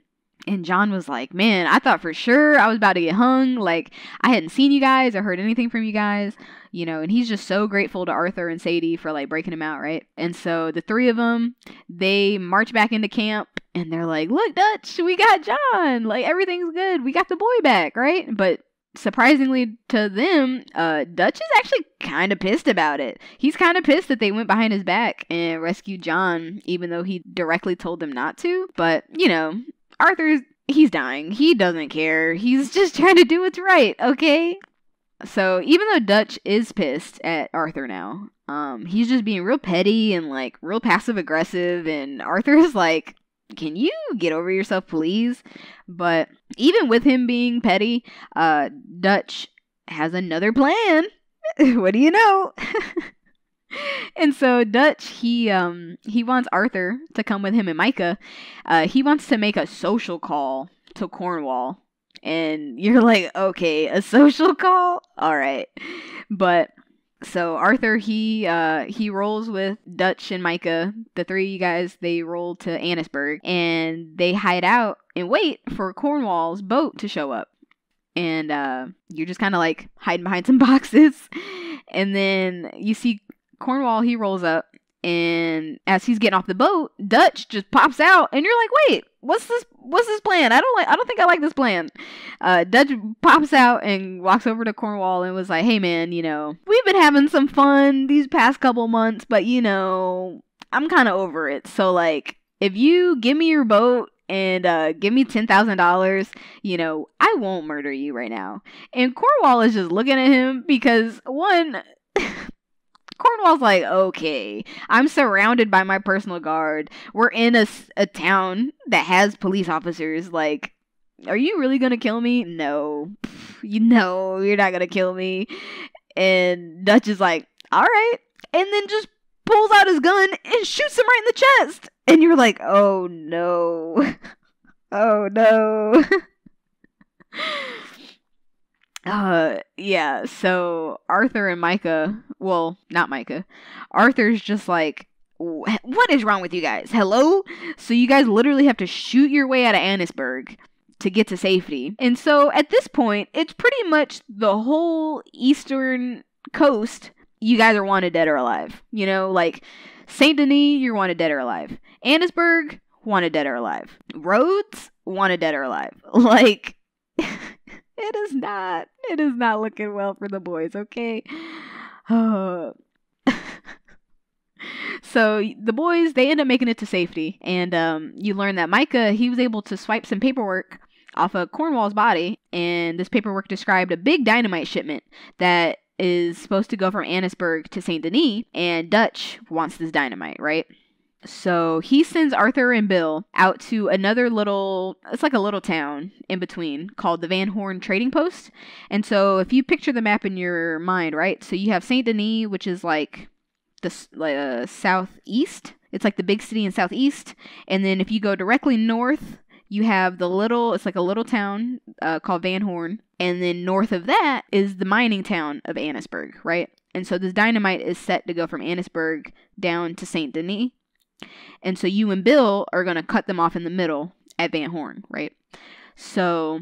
And John was like, man, I thought for sure I was about to get hung. Like, I hadn't seen you guys or heard anything from you guys, and he's just so grateful to Arthur and Sadie for like breaking him out, right? And so the three of them, they march back into camp, and they're like, look, Dutch, we got John, like, everything's good, we got the boy back, right? But surprisingly to them, Dutch is actually kind of pissed about it. He's kind of pissed that they went behind his back and rescued John, even though he directly told them not to. But, Arthur's, he's dying. He doesn't care. He's just trying to do what's right, okay? So even though Dutch is pissed at Arthur now, he's just being real petty and like real passive aggressive, and Arthur is like, can you get over yourself, please? But even with him being petty, Dutch has another plan. What do you know? And so Dutch, he wants Arthur to come with him and Micah. He wants to make a social call to Cornwall. And you're like, okay, a social call? All right. But so Arthur, he rolls with Dutch and Micah. The three of you guys, they roll to Annisburg, and they hide out and wait for Cornwall's boat to show up. And you're just kind of like hiding behind some boxes. And then you see Cornwall, he rolls up, and as he's getting off the boat, Dutch just pops out, and you're like, wait, what's this plan? I don't think I like this plan. Dutch pops out and walks over to Cornwall and was like, hey man, we've been having some fun these past couple months, but I'm kind of over it. So like, if you give me your boat and give me $10,000, I won't murder you right now. And Cornwall is just looking at him because, one, Cornwall's like, okay, I'm surrounded by my personal guard. We're in a town that has police officers. Like, are you really gonna kill me? No. You're not gonna kill me. And Dutch is like, all right. And then just pulls out his gun and shoots him right in the chest. And you're like, oh no. Oh no. Yeah, so Arthur and Micah, well, not Micah, Arthur's just like, what is wrong with you guys? Hello? So you guys literally have to shoot your way out of Annisburg to get to safety. And so at this point, it's pretty much the whole eastern coast. You guys are wanted dead or alive. Like Saint Denis, you're wanted dead or alive. Annisburg, wanted dead or alive. Rhodes, wanted dead or alive. Like, it is not looking well for the boys, okay? Oh. So the boys, they end up making it to safety. And you learn that Micah, he was able to swipe some paperwork off of Cornwall's body. And this paperwork described a big dynamite shipment that is supposed to go from Annisburg to St. Denis. And Dutch wants this dynamite, right? So he sends Arthur and Bill out to another it's like a little town in between called the Van Horn Trading Post. And so if you picture the map in your mind, right? So you have St. Denis, which is like the southeast. It's like the big city in southeast. And then if you go directly north, you have it's like a little town called Van Horn. And then north of that is the mining town of Annisburg, right? And so this dynamite is set to go from Annisburg down to St. Denis. And so you and Bill are going to cut them off in the middle at Van Horn, right? So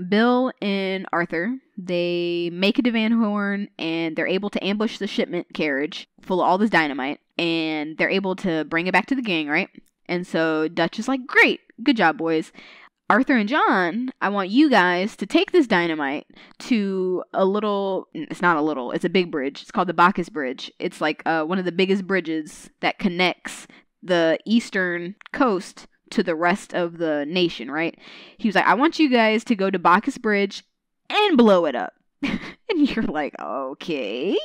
Bill and Arthur, they make it to Van Horn and they're able to ambush the shipment carriage full of all this dynamite. And they're able to bring it back to the gang, right? And so Dutch is like, great, good job, boys. Arthur and John, I want you guys to take this dynamite to it's a big bridge. It's called the Bacchus Bridge. It's like one of the biggest bridges that connects the eastern coast to the rest of the nation, right? He was like, I want you guys to go to Bacchus Bridge and blow it up. And you're like, okay.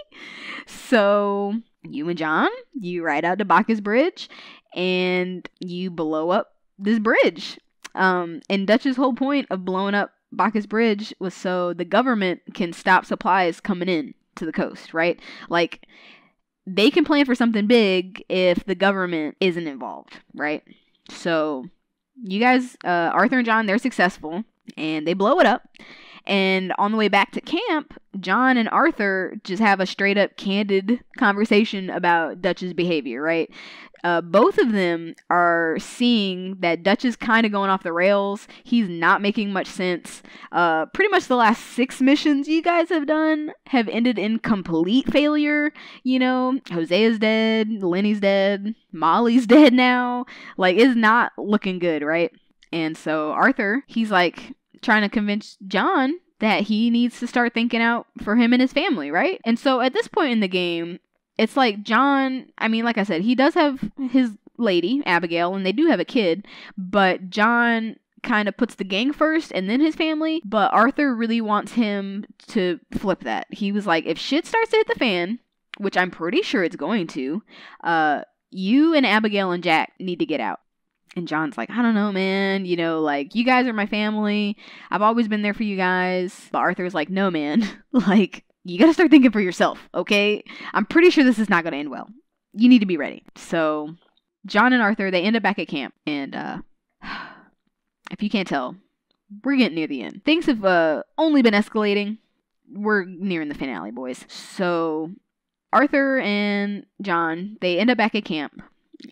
So you and John, you ride out to Bacchus Bridge and you blow up this bridge. And Dutch's whole point of blowing up Bacchus Bridge was so the government can stop supplies coming in to the coast, right? Like, they can plan for something big if the government isn't involved, right? So you guys, Arthur and John, they're successful and they blow it up. And on the way back to camp, John and Arthur just have a straight up candid conversation about Dutch's behavior, right? Both of them are seeing that Dutch is kind of going off the rails. He's not making much sense. Pretty much the last 6 missions you guys have done have ended in complete failure. Hosea's dead, Lenny's dead, Molly's dead now. Like, it's not looking good, right? And so Arthur, he's like trying to convince John that he needs to start thinking out for him and his family, right? And so at this point in the game, it's like John, like I said, he does have his lady, Abigail, and they do have a kid, but John kind of puts the gang first and then his family, but Arthur really wants him to flip that. He was like, if shit starts to hit the fan, which I'm pretty sure it's going to, you and Abigail and Jack need to get out. And John's like, I don't know, man. You guys are my family. I've always been there for you guys. But Arthur's like, no, man. You gotta start thinking for yourself, okay? I'm pretty sure this is not gonna end well. You need to be ready. So John and Arthur, they end up back at camp. And if you can't tell, we're getting near the end. Things have only been escalating. We're nearing the finale, boys. So Arthur and John, they end up back at camp.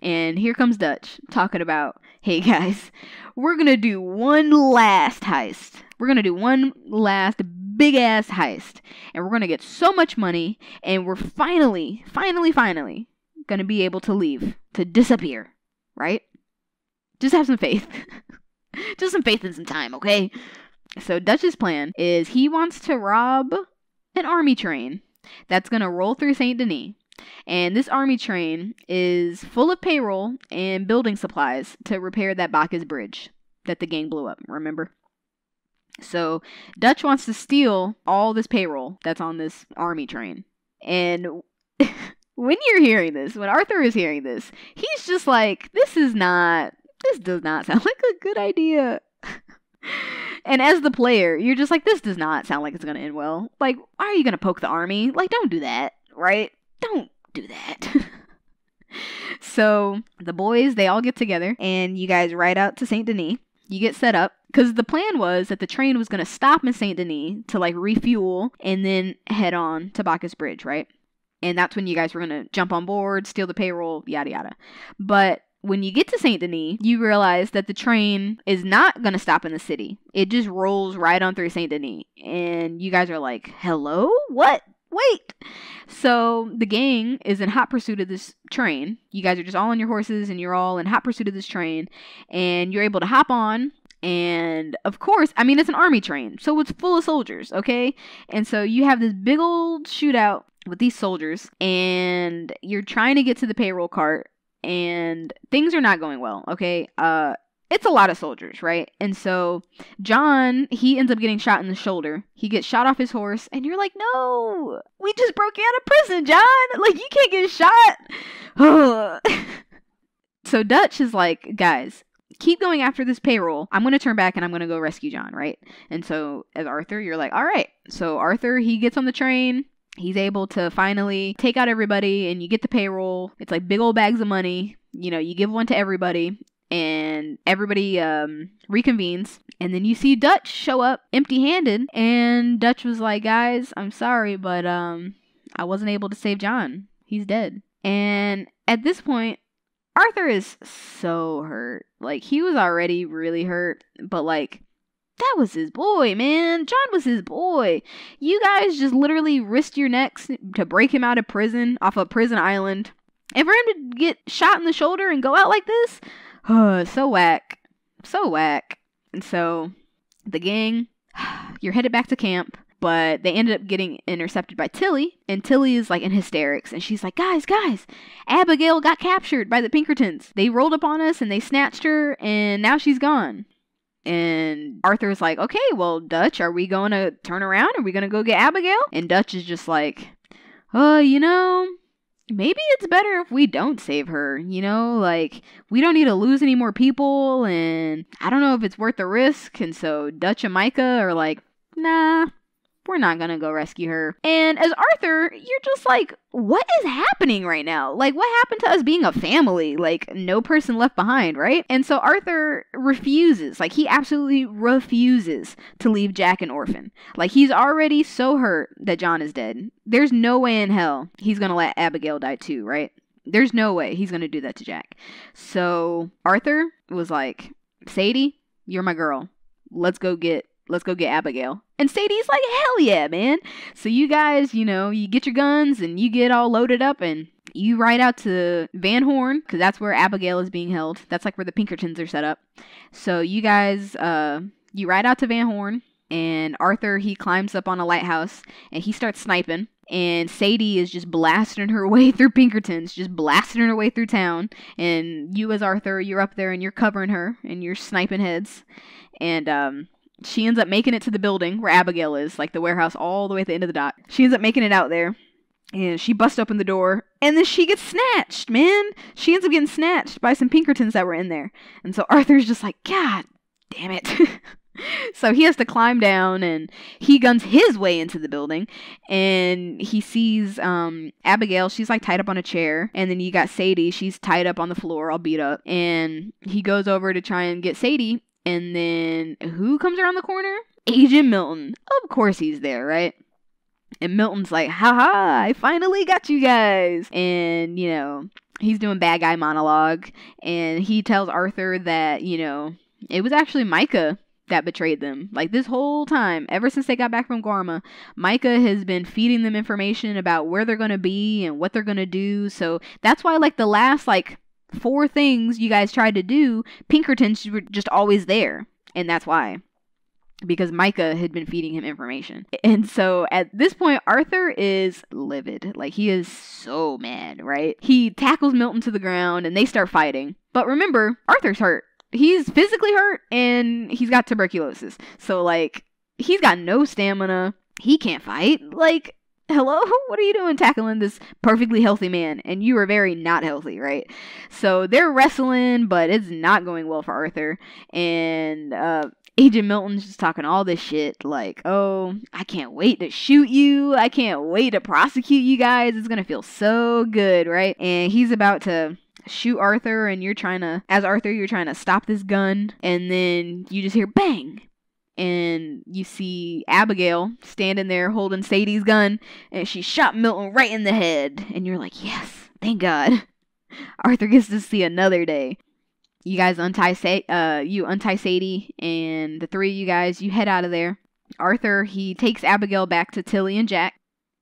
And here comes Dutch talking about, hey guys, we're going to do one last heist. We're going to do one last big ass heist. And we're going to get so much money. And we're finally going to be able to leave, to disappear, right? Just have some faith. Just some faith and some time, okay? So Dutch's plan is he wants to rob an army train that's going to roll through St. Denis. And this army train is full of payroll and building supplies to repair that Bacchus Bridge. that the gang blew up, remember? So Dutch wants to steal all this payroll that's on this army train. And when you're hearing this, when Arthur is hearing this, he's just like, this does not sound like a good idea. And as the player, you're just like, this does not sound like it's going to end well. Like, why are you going to poke the army? Like, don't do that, right? Don't do that. So the boys, they all get together and you guys ride out to Saint Denis. You get set up because the plan was that the train was going to stop in Saint Denis to like refuel and then head on to Bacchus Bridge, right? And that's when you guys were going to jump on board, steal the payroll, yada yada. But when you get to Saint Denis, you realize that the train is not going to stop in the city. It just rolls right on through Saint Denis. And you guys are like, hello? What? Wait. So the gang is in hot pursuit of this train. You guys are just all on your horses and you're all in hot pursuit of this train. And you're able to hop on. And of course, I mean, it's an army train. So it's full of soldiers, okay? And so you have this big old shootout with these soldiers. And you're trying to get to the payroll cart. And things are not going well, okay? It's a lot of soldiers, right? And so John, he ends up getting shot in the shoulder. He gets shot off his horse, and you're like, no, we just broke you out of prison, John. Like, you can't get shot. So Dutch is like, guys, keep going after this payroll. I'm going to turn back, and I'm going to go rescue John, right? And so as Arthur, you're like, all right. So Arthur, he gets on the train. He's able to finally take out everybody, and you get the payroll. It's like big old bags of money. You know, you give one to everybody. And everybody reconvenes. And then you see Dutch show up empty-handed. And Dutch was like, guys, I'm sorry, but I wasn't able to save John. He's dead. And at this point, Arthur is so hurt. Like, he was already really hurt. But, like, that was his boy, man. John was his boy. You guys just literally risked your necks to break him out of prison, off a prison island. And for him to get shot in the shoulder and go out like this... so whack. So whack. And so, the gang, you're headed back to camp, but they ended up getting intercepted by Tilly, and Tilly is like in hysterics, and she's like, guys, Abigail got captured by the Pinkertons. They rolled up on us, and they snatched her, and now she's gone. And Arthur's like, okay, well, Dutch, are we going to turn around? Are we going to go get Abigail? And Dutch is just like, you know... maybe it's better if we don't save her, you know, like, we don't need to lose any more people, and I don't know if it's worth the risk, and so Dutch and Micah are like, nah, we're not gonna go rescue her. And as Arthur, you're just like, what is happening right now? Like, what happened to us being a family? Like, no person left behind, right? And so Arthur refuses, like, he absolutely refuses to leave Jack an orphan. Like, he's already so hurt that John is dead. There's no way in hell he's gonna let Abigail die too, right? There's no way he's gonna do that to Jack. So Arthur was like, Sadie, you're my girl. Let's go get Abigail. And Sadie's like, hell yeah, man. So you guys, you know, you get your guns and you get all loaded up and you ride out to Van Horn, because that's where Abigail is being held. That's like where the Pinkertons are set up. So you guys, you ride out to Van Horn, and Arthur, he climbs up on a lighthouse and he starts sniping. And Sadie is just blasting her way through Pinkertons, just blasting her way through town. And you as Arthur, you're up there and you're covering her and you're sniping heads. And, she ends up making it to the building where Abigail is, like the warehouse all the way at the end of the dock. She ends up making it out there, and she busts open the door, and then she gets snatched, man. She ends up getting snatched by some Pinkertons that were in there. And so Arthur's just like, God damn it. So he has to climb down, and he guns his way into the building, and he sees Abigail. She's like tied up on a chair, and then you got Sadie. She's tied up on the floor, all beat up, and he goes over to try and get Sadie. And then, who comes around the corner? Agent Milton. Of course he's there, right? And Milton's like, haha, I finally got you guys. And, you know, he's doing bad guy monologue. And he tells Arthur that, you know, it was actually Micah that betrayed them. Like, this whole time, ever since they got back from Guarma, Micah has been feeding them information about where they're going to be and what they're going to do. So that's why, like, the last, like, 4 things you guys tried to do, Pinkertons were just always there. And that's why. Because Micah had been feeding him information. And so at this point, Arthur is livid. Like, he is so mad, right? He tackles Milton to the ground and they start fighting. But remember, Arthur's hurt. He's physically hurt and he's got tuberculosis. So, like, he's got no stamina. He can't fight. Like, hello? What are you doing tackling this perfectly healthy man? And you are very not healthy, right? So they're wrestling, but it's not going well for Arthur. And Agent Milton's just talking all this shit like, oh, I can't wait to shoot you. I can't wait to prosecute you guys. It's gonna feel so good, right? And he's about to shoot Arthur, and you're trying to stop this gun, and then you just hear bang, and you see Abigail standing there holding Sadie's gun, and she shot Milton right in the head, and you're like, yes, thank God. Arthur gets to see another day. You guys untie Sadie, and the three of you guys, you head out of there. Arthur, he takes Abigail back to Tilly and Jack,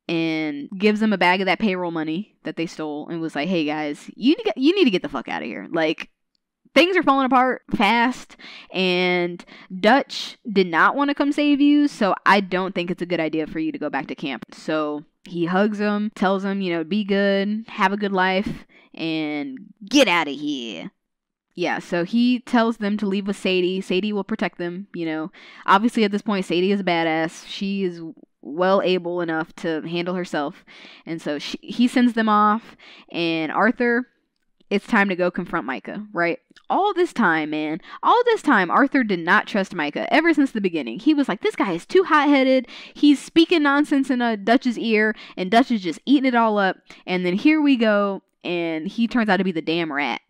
and gives them a bag of that payroll money that they stole, and was like, hey guys, you need to get the fuck out of here. Like, things are falling apart fast, and Dutch did not want to come save you, so I don't think it's a good idea for you to go back to camp. So he hugs him, tells him, be good, have a good life, and get out of here. Yeah, so he tells them to leave with Sadie. Sadie will protect them, Obviously, at this point, Sadie is a badass. She is well able enough to handle herself. And so he sends them off. And Arthur, it's time to go confront Micah, right? All this time, Arthur did not trust Micah ever since the beginning. He was like, this guy is too hot-headed. He's speaking nonsense in Dutch's ear, and Dutch is just eating it all up. And then here we go, and he turns out to be the damn rat.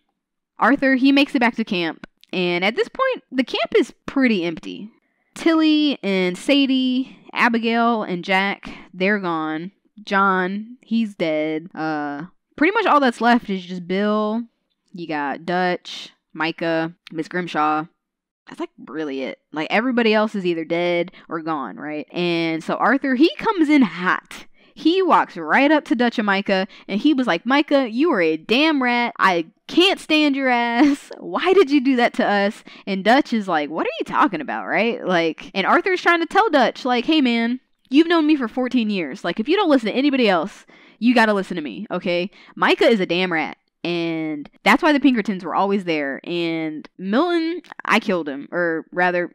Arthur, he makes it back to camp, and at this point, the camp is pretty empty. Tilly and Sadie, Abigail and Jack, they're gone. John, he's dead. Pretty much all that's left is just Bill. You got Dutch, Micah, Miss Grimshaw. That's like really it. Like, everybody else is either dead or gone, right? And so Arthur, he comes in hot. He walks right up to Dutch and Micah, and he was like, Micah, you are a damn rat. I can't stand your ass. Why did you do that to us? And Dutch is like, what are you talking about, right? Like, and Arthur's trying to tell Dutch, like, hey man, you've known me for 14 years. Like, if you don't listen to anybody else, you gotta listen to me, okay? Micah is a damn rat. And that's why the Pinkertons were always there. And Milton, I killed him. Or rather,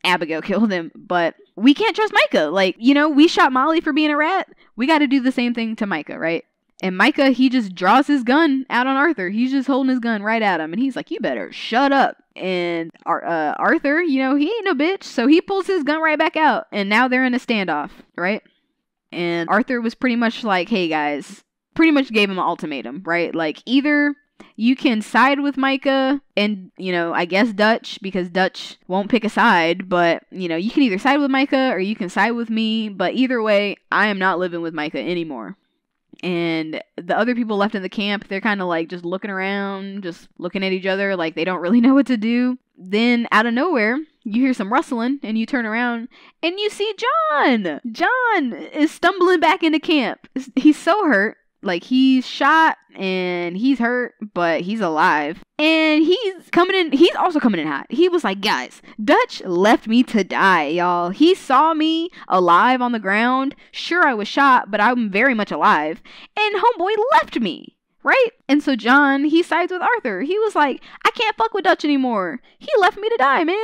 Abigail killed him. But we can't trust Micah. Like, we shot Molly for being a rat. We gotta do the same thing to Micah, right? And Micah, he just draws his gun out on Arthur. He's just holding his gun right at him. And he's like, you better shut up. And Arthur, he ain't no bitch. So he pulls his gun right back out. And now they're in a standoff, right? And Arthur was pretty much like, hey guys, pretty much gave him an ultimatum, right? Like, either you can side with Micah and, I guess Dutch, because Dutch won't pick a side, but, you can either side with Micah or you can side with me. But either way, I am not living with Micah anymore. And the other people left in the camp, they're kind of like just looking around, just looking at each other like they don't really know what to do. Then out of nowhere, you hear some rustling and you turn around and you see John. John is stumbling back into camp. He's so hurt. Like, he's shot and he's hurt, but he's alive. And he's also coming in hot. He was like, guys, Dutch left me to die, y'all. He saw me alive on the ground. Sure, I was shot, but I'm very much alive. And homeboy left me, right? And so John, he sides with Arthur. He was like, I can't fuck with Dutch anymore. He left me to die, man.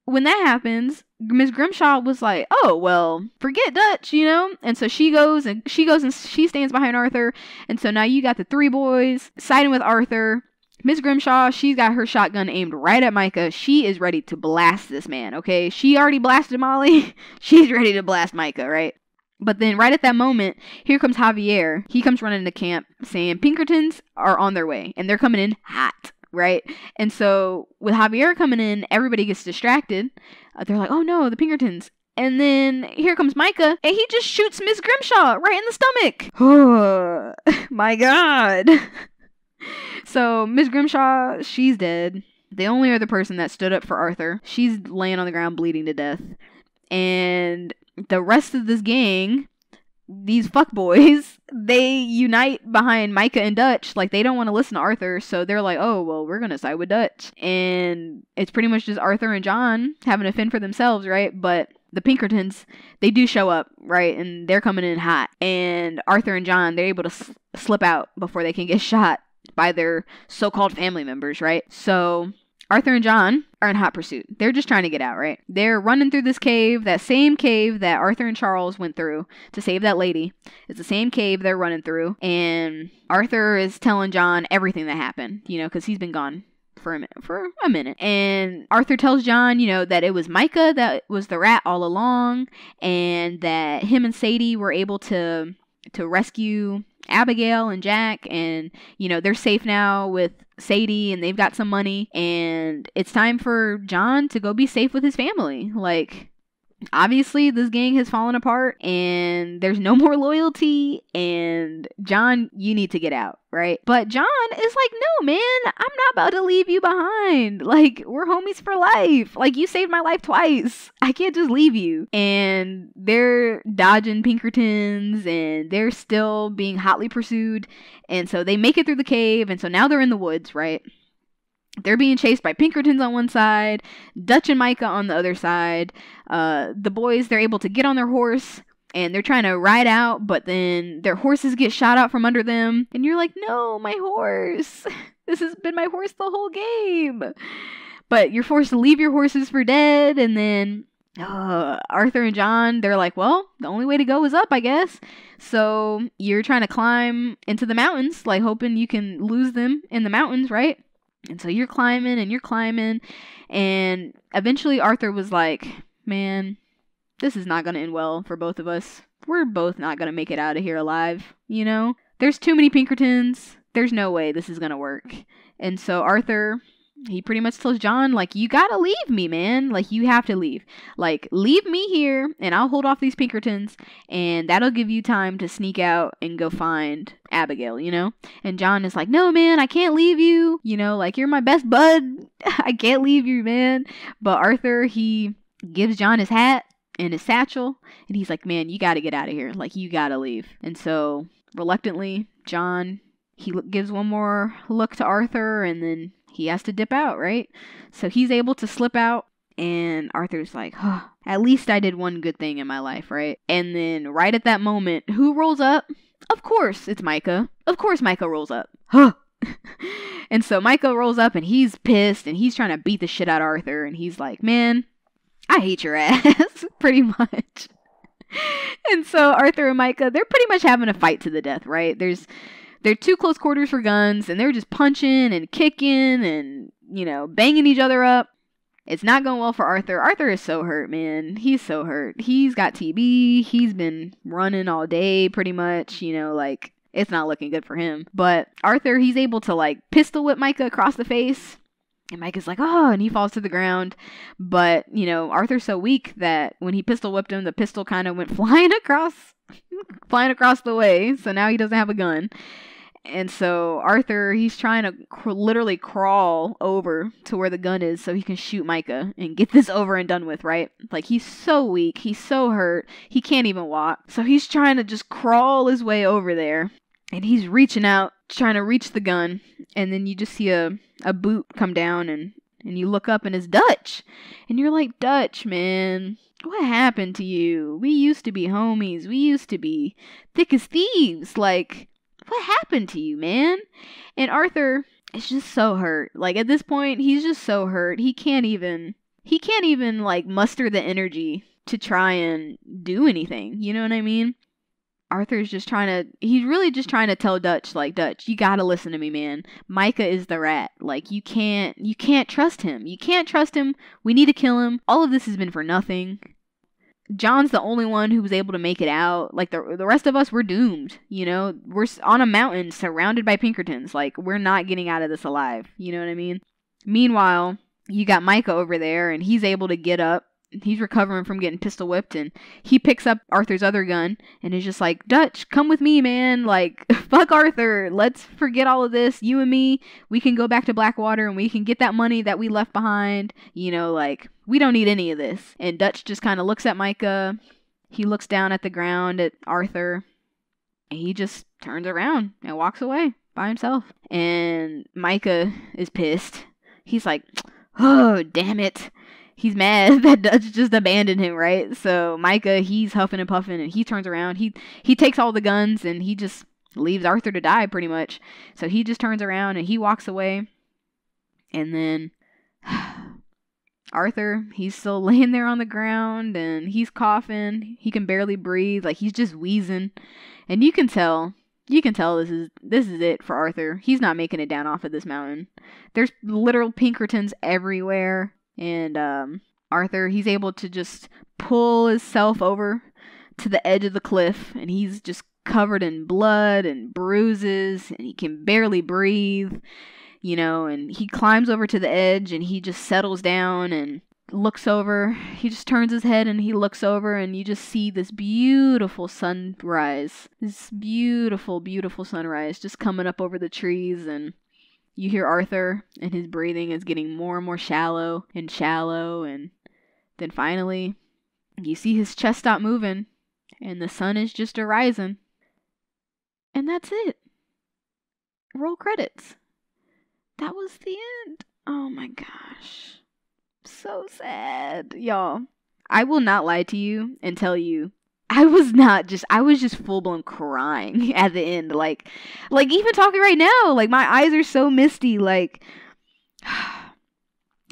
When that happens, Miss Grimshaw was like, oh, well, forget Dutch, And so she goes and she stands behind Arthur. And so now you got the three boys siding with Arthur. Miss Grimshaw, she's got her shotgun aimed right at Micah. She is ready to blast this man, okay? She already blasted Molly. She's ready to blast Micah, right? But then right at that moment, here comes Javier. He comes running into camp saying Pinkertons are on their way. And they're coming in hot. Right? And so with Javier coming in, everybody gets distracted. They're like, oh no, the Pinkertons. And then here comes Micah, and he just shoots Miss Grimshaw right in the stomach. Oh, my God. So Miss Grimshaw, she's dead. The only other person that stood up for Arthur, she's laying on the ground bleeding to death. And the rest of this gang, these fuckboys, they unite behind Micah and Dutch. Like, they don't want to listen to Arthur, so they're like, oh, well, we're gonna side with Dutch. And it's pretty much just Arthur and John having to fend for themselves, right? But the Pinkertons, they do show up, right? And they're coming in hot. And Arthur and John, they're able to slip out before they can get shot by their so-called family members, right? So Arthur and John are in hot pursuit. They're just trying to get out, right? They're running through this cave, that same cave that Arthur and Charles went through to save that lady. It's the same cave they're running through. And Arthur is telling John everything that happened, because he's been gone for a minute. And Arthur tells John, that it was Micah that was the rat all along, and that him and Sadie were able to rescue Abigail and Jack, and they're safe now with Sadie, and they've got some money, and it's time for John to go be safe with his family. Like, obviously this gang has fallen apart and there's no more loyalty, and John, you need to get out, right? But John is like, no man, I'm not about to leave you behind. Like, we're homies for life. Like, you saved my life twice. I can't just leave you. And they're dodging Pinkertons, and they're still being hotly pursued, and so they make it through the cave, and so now they're in the woods, right? They're being chased by Pinkertons on one side, Dutch and Micah on the other side. The boys, they're able to get on their horse, and they're trying to ride out, but then their horses get shot out from under them. And you're like, no, my horse. This has been my horse the whole game. But you're forced to leave your horses for dead, and then Arthur and John, they're like, well, the only way to go is up, I guess. So you're trying to climb into the mountains, like hoping you can lose them in the mountains, right? And so you're climbing, and eventually Arthur was like, man, this is not going to end well for both of us. We're both not going to make it out of here alive, There's too many Pinkertons. There's no way this is going to work. And so Arthur, he pretty much tells John, like, you got to leave me, man. Like, you have to leave. Like, leave me here, and I'll hold off these Pinkertons, and that'll give you time to sneak out and go find Abigail, And John is like, no, man, I can't leave you. Like, you're my best bud. I can't leave you, man. But Arthur, he gives John his hat and his satchel, and he's like, man, you got to get out of here. Like, you got to leave. And so, reluctantly, John, he gives one more look to Arthur, and then he has to dip out, right? So he's able to slip out, and Arthur's like, at least I did one good thing in my life, right? And then right at that moment, who rolls up? Of course, it's Micah. Of course Micah rolls up. And so Micah rolls up, and he's pissed, and he's trying to beat the shit out of Arthur, and he's like, man, I hate your ass, pretty much. And so Arthur and Micah, they're pretty much having a fight to the death, right? They're too close quarters for guns, and they're just punching and kicking and, banging each other up. It's not going well for Arthur. Arthur is so hurt, man. He's so hurt. He's got TB. He's been running all day, pretty much. It's not looking good for him. But Arthur, he's able to, pistol whip Micah across the face. And Micah's like, oh, and he falls to the ground. But, Arthur's so weak that when he pistol whipped him, the pistol kind of went flying across the way. So now he doesn't have a gun. And so Arthur, he's trying to literally crawl over to where the gun is so he can shoot Micah and get this over and done with, right? Like, he's so weak. He's so hurt. He can't even walk. So he's trying to just crawl his way over there. And he's reaching out, trying to reach the gun. And then you just see a boot come down, and you look up, and it's Dutch. And you're like, Dutch, man, what happened to you? We used to be homies. We used to be thick as thieves. Like, what happened to you, man? And Arthur is just so hurt. Like, at this point, he's just so hurt. He can't even muster the energy to try and do anything. You know what I mean? Arthur's he's really just trying to tell Dutch, like, Dutch, you gotta listen to me, man. Micah is the rat. Like, you can't trust him. You can't trust him. We need to kill him. All of this has been for nothing. John's the only one who was able to make it out. Like, the rest of us, we're doomed, We're on a mountain surrounded by Pinkertons. Like, we're not getting out of this alive. You know what I mean? Meanwhile, you got Micah over there, and he's able to get up. He's recovering from getting pistol whipped, and he picks up Arthur's other gun and is just like, Dutch, come with me, man. Like, fuck Arthur. Let's forget all of this. You and me, we can go back to Blackwater, and we can get that money that we left behind. We don't need any of this. And Dutch just kind of looks at Micah. He looks down at the ground at Arthur, and he just turns around and walks away by himself. And Micah is pissed. He's like, oh, damn it. He's mad that Dutch just abandoned him, right? So Micah, he's huffing and puffing, and he turns around. He takes all the guns, and he just leaves Arthur to die, pretty much. So he just turns around, and he walks away. And then Arthur, he's still laying there on the ground and he's coughing. He can barely breathe. Like, he's just wheezing. And you can tell this is it for Arthur. He's not making it down off of this mountain. There's literal Pinkertons everywhere. And Arthur, he's able to just pull himself over to the edge of the cliff, and he's just covered in blood and bruises, and he can barely breathe, you know, and he climbs over to the edge, and he just settles down and looks over. He just turns his head and he looks over, and you just see this beautiful sunrise. This beautiful, beautiful sunrise just coming up over the trees, and you hear Arthur, and his breathing is getting more and more shallow, and then finally, you see his chest stop moving, and the sun is just arising. And that's it. Roll credits. That was the end. Oh my gosh. So sad. Y'all, I will not lie to you and tell you, I was just full-blown crying at the end. Like even talking right now, like, my eyes are so misty, like...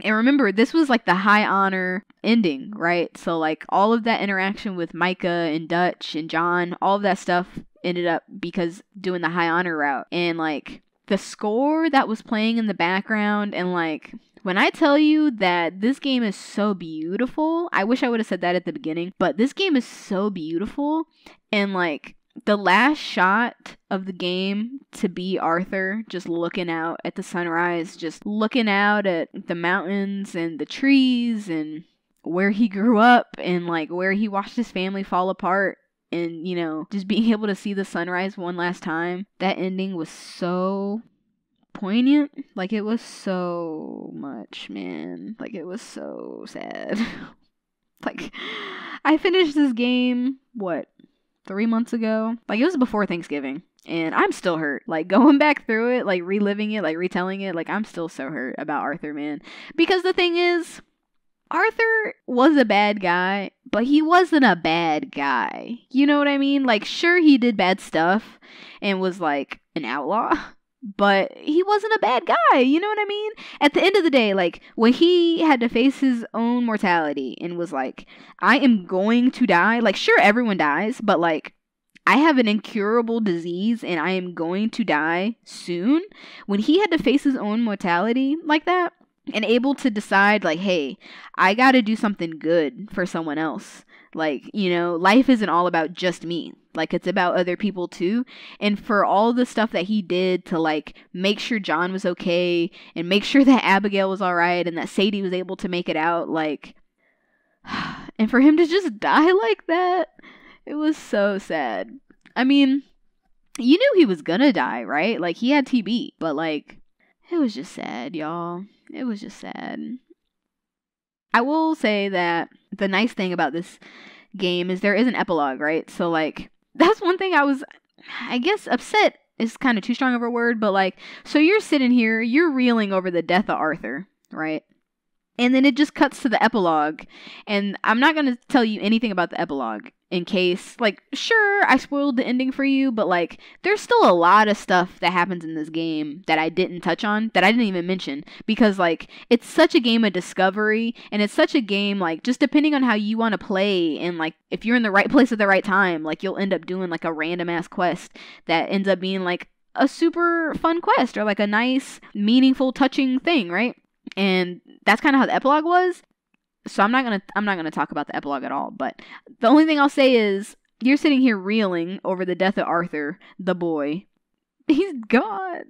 And remember, this was like the high honor ending, right? So like all of that interaction with Micah and Dutch and John, all of that stuff ended up because doing the high honor route. And like the score that was playing in the background, and like when I tell you that this game is so beautiful, I wish I would have said that at the beginning, but this game is so beautiful. And like the last shot of the game to be Arthur just looking out at the sunrise, just looking out at the mountains and the trees and where he grew up and like where he watched his family fall apart, and, you know, just being able to see the sunrise one last time. That ending was so poignant. Like, it was so much, man. Like, it was so sad. Like, I finished this game, 3 months ago? Like, it was before Thanksgiving, and I'm still hurt. Like, going back through it, like, reliving it, like, retelling it, like, I'm still so hurt about Arthur, man. Because the thing is, Arthur was a bad guy, but he wasn't a bad guy. You know what I mean? Like, sure, he did bad stuff and was, like, an outlaw, but he wasn't a bad guy. You know what I mean? At the end of the day, like, when he had to face his own mortality and was like, I am going to die. Like, sure, everyone dies, but like, I have an incurable disease and I am going to die soon. When he had to face his own mortality like that and able to decide, like, hey, I gotta do something good for someone else. Like, you know, life isn't all about just me. Like, it's about other people too. And for all the stuff that he did to, like, make sure John was okay and make sure that Abigail was alright and that Sadie was able to make it out, like, and for him to just die like that, it was so sad. I mean, you knew he was gonna die, right? Like, he had TB, but, like, it was just sad, y'all. It was just sad. I will say that the nice thing about this game is there is an epilogue, right? So, like, that's one thing I guess upset is kind of too strong of a word, but, like, so you're sitting here, you're reeling over the death of Arthur, right? And then it just cuts to the epilogue, and I'm not going to tell you anything about the epilogue in case, like, sure, I spoiled the ending for you, but, like, there's still a lot of stuff that happens in this game that I didn't touch on, that I didn't even mention, because, like, it's such a game of discovery, and it's such a game, like, just depending on how you want to play, and, like, if you're in the right place at the right time, like, you'll end up doing, like, a random-ass quest that ends up being, like, a super fun quest, or, like, a nice, meaningful, touching thing, right? And that's kind of how the epilogue was. So I'm not gonna talk about the epilogue at all. But the only thing I'll say is you're sitting here reeling over the death of Arthur, the boy. He's gone.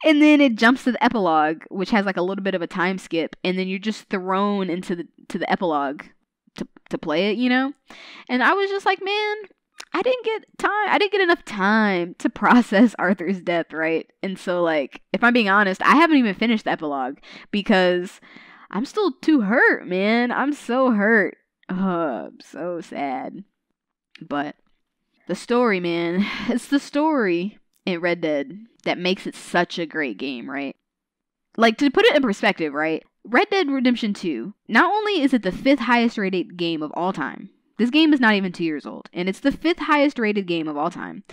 And then it jumps to the epilogue, which has like a little bit of a time skip, and then you're just thrown into the epilogue to play it, you know? And I was just like, man, I didn't get enough time to process Arthur's death, right? And so, like, if I'm being honest, I haven't even finished the epilogue because I'm still too hurt, man. I'm so hurt. Oh, I'm so sad. But the story, man, it's the story in Red Dead that makes it such a great game, right? Like, to put it in perspective, right? Red Dead Redemption 2, not only is it the 5th highest rated game of all time, this game is not even 2 years old, and it's the 5th highest rated game of all time.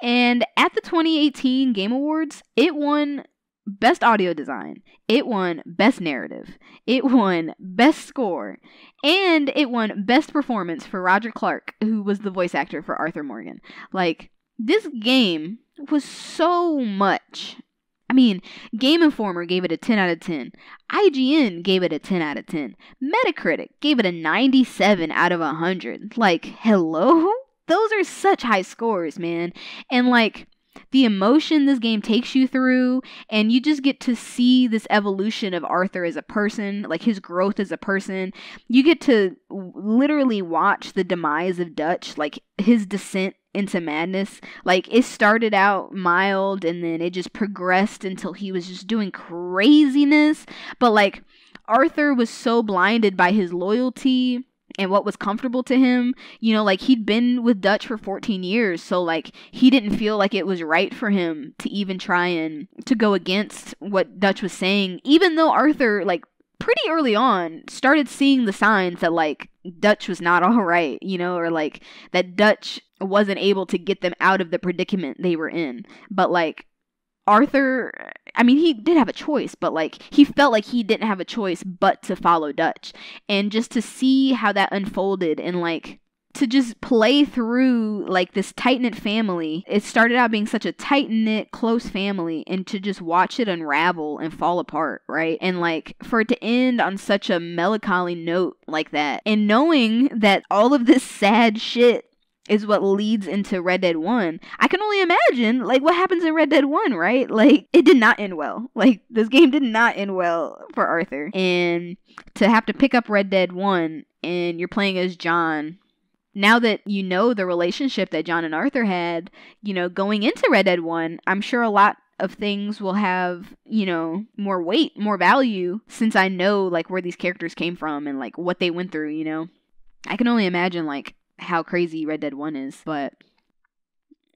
And at the 2018 Game Awards, it won Best Audio Design. It won Best Narrative. It won Best Score. And it won Best Performance for Roger Clark, who was the voice actor for Arthur Morgan. Like, this game was so much. I mean, Game Informer gave it a 10 out of 10. IGN gave it a 10 out of 10. Metacritic gave it a 97 out of 100. Like, hello? Those are such high scores, man. And like, the emotion this game takes you through, and you just get to see this evolution of Arthur as a person, like his growth as a person. You get to literally watch the demise of Dutch, like his descent into madness. Like, it started out mild and then it just progressed until he was just doing craziness. But like, Arthur was so blinded by his loyalty and what was comfortable to him, you know, like he'd been with Dutch for 14 years. So like, he didn't feel like it was right for him to even try and to go against what Dutch was saying, even though Arthur, like, pretty early on started seeing the signs that like Dutch was not all right, you know, or like that Dutch wasn't able to get them out of the predicament they were in. But like, Arthur, I mean, he did have a choice, but like, he felt like he didn't have a choice but to follow Dutch. And just to see how that unfolded, and like, to just play through like this tight-knit family. It started out being such a tight-knit, close family, and to just watch it unravel and fall apart, right? And like, for it to end on such a melancholy note like that, and knowing that all of this sad shit is what leads into Red Dead 1. I can only imagine, like, what happens in Red Dead 1, right? Like, it did not end well. Like, this game did not end well for Arthur. And to have to pick up Red Dead 1, and you're playing as John, now that you know the relationship that John and Arthur had, you know, going into Red Dead 1, I'm sure a lot of things will have, you know, more weight, more value, since I know, like, where these characters came from and, like, what they went through, you know? I can only imagine, like, how crazy Red Dead 1 is. But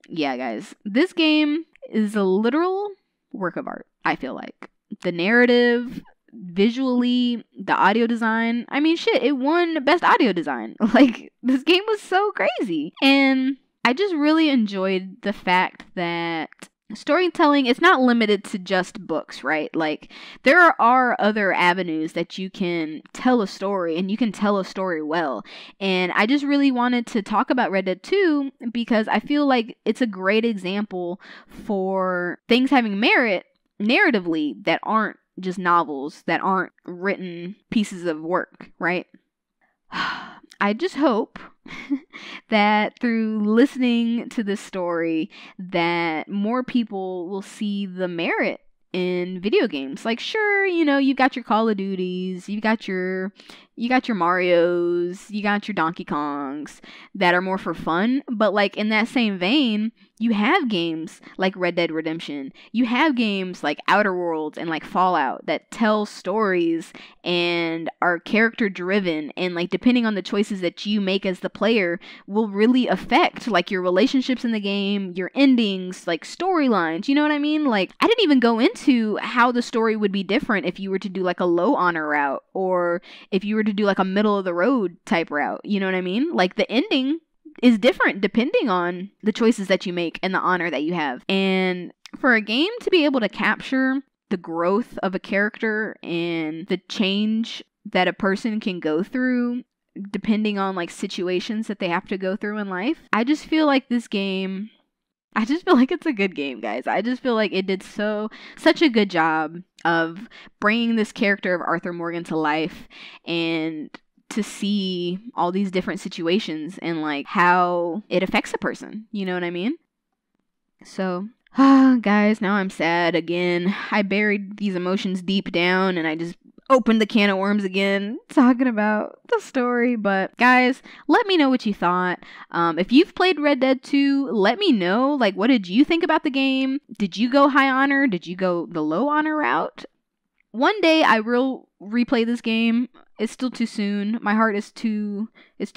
yeah, guys, this game is a literal work of art, I feel like. The narrative, visually, the audio design, I mean, shit, it won Best Audio Design. Like, this game was so crazy. And I just really enjoyed the fact that storytelling is not limited to just books, right? Like, there are other avenues that you can tell a story, and you can tell a story well. And I just really wanted to talk about Red Dead 2 because I feel like it's a great example for things having merit narratively that aren't just novels, that aren't written pieces of work, right? I just hope that through listening to this story, that more people will see the merit in video games. Like, sure, you know, you've got your Call of Duties, you got your Marios, you got your Donkey Kongs that are more for fun, but like, in that same vein, you have games like Red Dead Redemption, you have games like Outer Worlds and like Fallout that tell stories and are character driven, and like, depending on the choices that you make as the player will really affect like your relationships in the game, your endings, like storylines, you know what I mean? Like, I didn't even go into how the story would be different if you were to do like a low honor route, or if you were to do like a middle of the road type route, you know what I mean? Like, the ending is different depending on the choices that you make and the honor that you have. And for a game to be able to capture the growth of a character and the change that a person can go through depending on like situations that they have to go through in life, I just feel like this game, I just feel like it's a good game, guys. I just feel like it did such a good job of bringing this character of Arthur Morgan to life, and to see all these different situations and like how it affects a person, you know what I mean? So, guys, now I'm sad again. I buried these emotions deep down, and I just opened the can of worms again talking about the story. But guys, let me know what you thought. If you've played Red Dead 2, let me know, like, what did you think about the game? Did you go high honor? Did you go the low honor route? One day I will replay this game. It's still too soon. My heart is too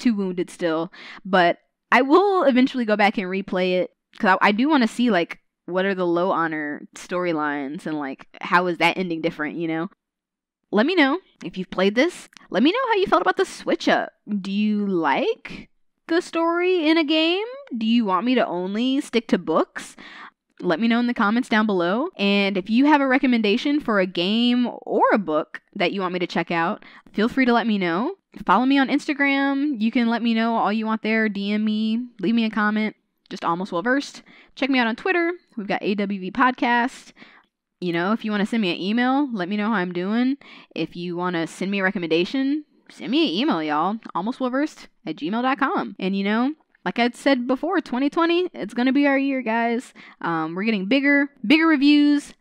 wounded still, but I will eventually go back and replay it, because I do want to see like, what are the low honor storylines, and like, how is that ending different, you know? Let me know if you've played this. Let me know how you felt about the switch up. Do you like the story in a game? Do you want me to only stick to books? let me know in the comments down below. And if you have a recommendation for a game or a book that you want me to check out, feel free to let me know. Follow me on Instagram. You can let me know all you want there. DM me, leave me a comment. Just Almost Well Versed. Check me out on Twitter. We've got AWV Podcast. You know, if you want to send me an email, let me know how I'm doing. If you want to send me a recommendation, send me an email, y'all. almostwellversed@gmail.com. And you know, like I said before, 2020, it's going to be our year, guys. We're getting bigger reviews,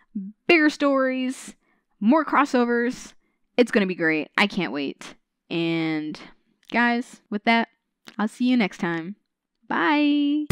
bigger stories, more crossovers. It's going to be great. I can't wait. And guys, with that, I'll see you next time. Bye.